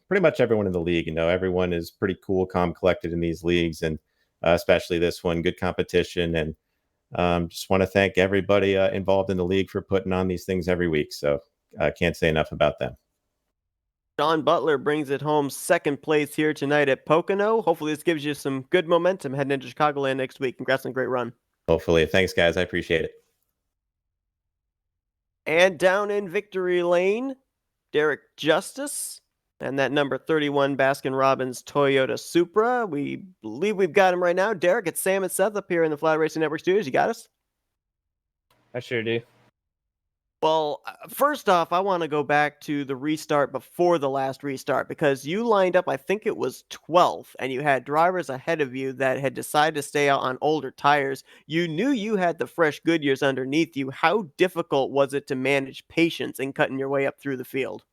pretty much everyone in the league. Everyone is pretty cool, calm, collected in these leagues, and especially this one, good competition. And just want to thank everybody involved in the league for putting on these things every week. So I can't say enough about them. Sean Butler brings it home second place here tonight at Pocono. Hopefully, this gives you some good momentum heading into Chicagoland next week. Congrats on a great run. Hopefully. Thanks, guys. I appreciate it. And down in victory lane, Derek Justice and that number 31 Baskin-Robbins Toyota Supra. We believe we've got him right now. Derek, it's Sam and Seth up here in the Flatout Racing Network studios. You got us? I sure do. Well, first off, I want to go back to the restart before the last restart because you lined up, I think it was 12th, and you had drivers ahead of you that had decided to stay out on older tires. You knew you had the fresh Goodyears underneath you. How difficult was it to manage patience in cutting your way up through the field?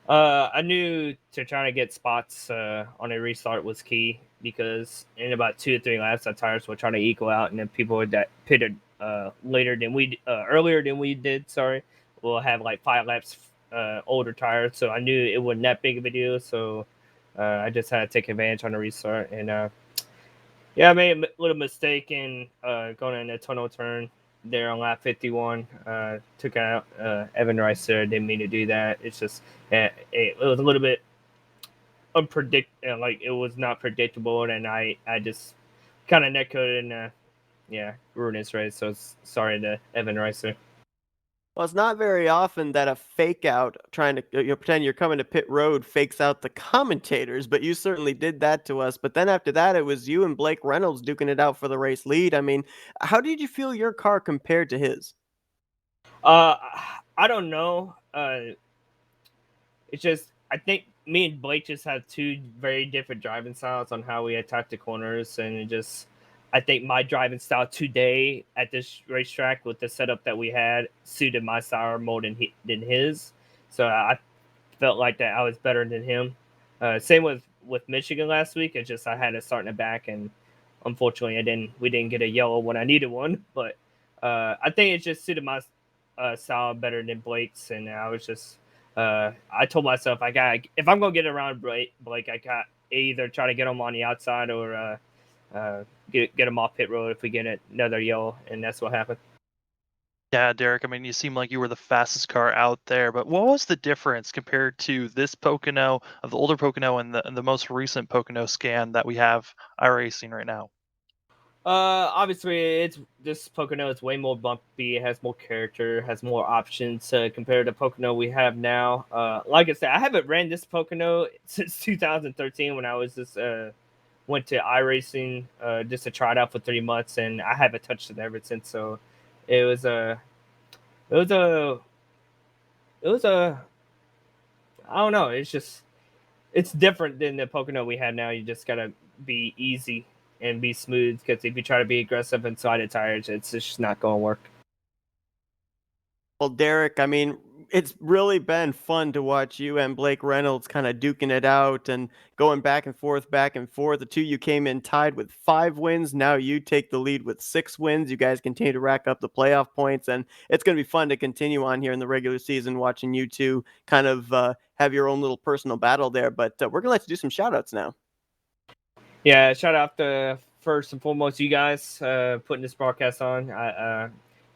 I knew to try to get spots on a restart was key because in about 2 or 3 laps, the tires were trying to equal out, and then people that pitted earlier than we did. Sorry, will have like 5 laps older tires, so I knew it wasn't that big of a deal. So I just had to take advantage on the restart, and I made a little mistake in going in a tunnel turn there on lap 51. Took out Evan Rice there. Didn't mean to do that. It's just it was a little bit unpredictable. Like it was not predictable, and I just kind of netcoded and ruined his race. So sorry to Evan Rice there. Well, it's not very often that a fake out trying to pretend you're coming to pit road fakes out the commentators, but you certainly did that to us. But then after that, it was you and Blake Reynolds duking it out for the race lead. I mean, how did you feel your car compared to his? I don't know. It's just I think me and Blake just have 2 very different driving styles on how we attack the corners, and I think my driving style today at this racetrack with the setup that we had suited my style more than his. So I felt like that I was better than him. Same with Michigan last week. It's just I had to start in the back, and unfortunately we didn't get a yellow when I needed one. But I think it just suited my style better than Blake's, and I was just I told myself if I'm gonna get around Blake, I got either try to get him on the outside or get him off pit road if we get another yellow, and that's what happened. Yeah, Derek, I mean, you seem like you were the fastest car out there, but what was the difference compared to this Pocono, of the older Pocono, and the most recent Pocono scan that we have iRacing right now? Obviously, it's this Pocono is way more bumpy. It has more character, has more options compared to Pocono we have now. Like I said, I haven't ran this Pocono since 2013 when I was just went to iRacing just to try it out for 3 months, and I haven't touched it ever since. So it was a, it was a, it was a, I don't know. It's different than the Pocono we have now. You just gotta be easy and be smooth because if you try to be aggressive inside the tires, it's just not going to work. Well, Derek, I mean, it's really been fun to watch you and Blake Reynolds kind of duking it out and going back and forth, back and forth. The two you came in tied with 5 wins. Now you take the lead with 6 wins. You guys continue to rack up the playoff points, and it's going to be fun to continue on here in the regular season watching you two kind of have your own little personal battle there. But we're going to let you do some shout-outs now. Yeah, shout out to first and foremost you guys putting this broadcast on.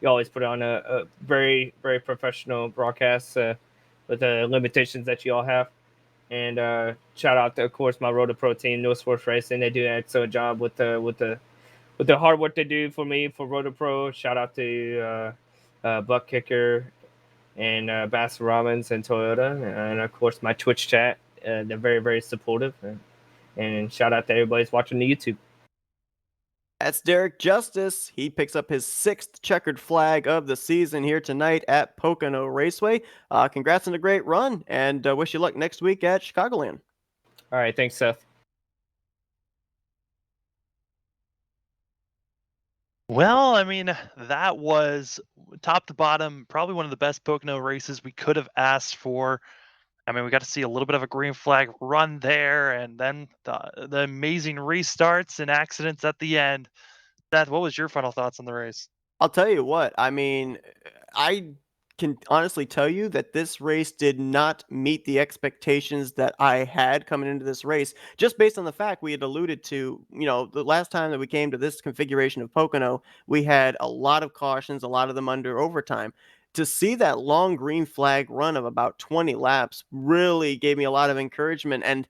You always put on a very, very professional broadcast with the limitations that you all have. And shout out to, of course, my Roto Pro team, No Sports Racing. They do an excellent job with the hard work they do for me for Roto Pro. Shout out to Buck Kicker and Bass Robbins and Toyota, and of course my Twitch chat. They're very, very supportive. And shout out to everybody who's watching the YouTube. That's Derek Justice. He picks up his 6th checkered flag of the season here tonight at Pocono Raceway. Congrats on a great run, and wish you luck next week at Chicagoland. All right, thanks, Seth. Well, I mean, that was top to bottom, probably one of the best Pocono races we could have asked for. I mean, we got to see a little bit of a green flag run there, and then the amazing restarts and accidents at the end. Seth, what was your final thoughts on the race? I'll tell you what, I mean, I can honestly tell you that this race did not meet the expectations that I had coming into this race, just based on the fact we had alluded to, the last time that we came to this configuration of Pocono, we had a lot of cautions, a lot of them under overtime. To see that long green flag run of about 20 laps really gave me a lot of encouragement. And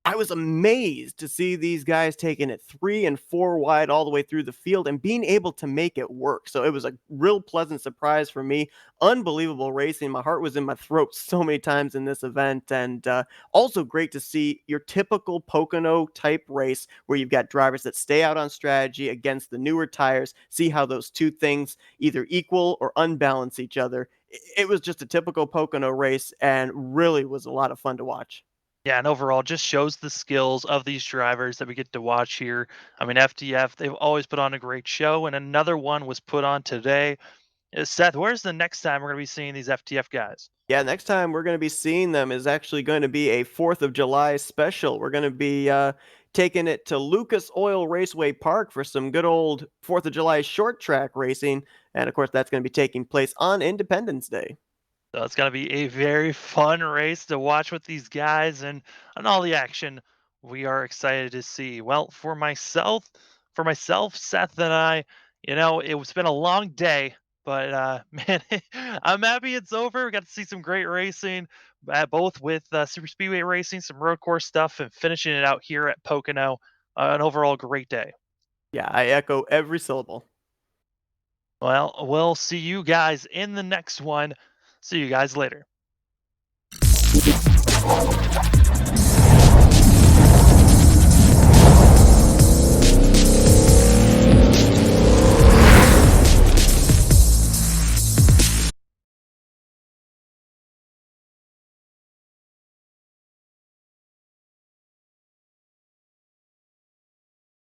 I was amazed to see these guys taking it 3 and 4 wide all the way through the field and being able to make it work. So it was a real pleasant surprise for me. Unbelievable racing. My heart was in my throat so many times in this event. And also great to see your typical Pocono type race where you've got drivers that stay out on strategy against the newer tires, see how those two things either equal or unbalance each other. It was just a typical Pocono race and really was a lot of fun to watch. Yeah, and overall, just shows the skills of these drivers that we get to watch here. I mean, FTF, they've always put on a great show, and another one was put on today. Seth, where's the next time we're going to be seeing these FTF guys? Yeah, next time we're going to be seeing them is actually going to be a 4th of July special. We're going to be taking it to Lucas Oil Raceway Park for some good old 4th of July short track racing. And of course, that's going to be taking place on Independence Day. So it's going to be a very fun race to watch with these guys and all the action we are excited to see. Well, for myself, Seth and I, it's been a long day, but man, I'm happy it's over. We got to see some great racing, both with super speedway racing, some road course stuff, and finishing it out here at Pocono. An overall great day. Yeah, I echo every syllable. Well, we'll see you guys in the next one. See you guys later.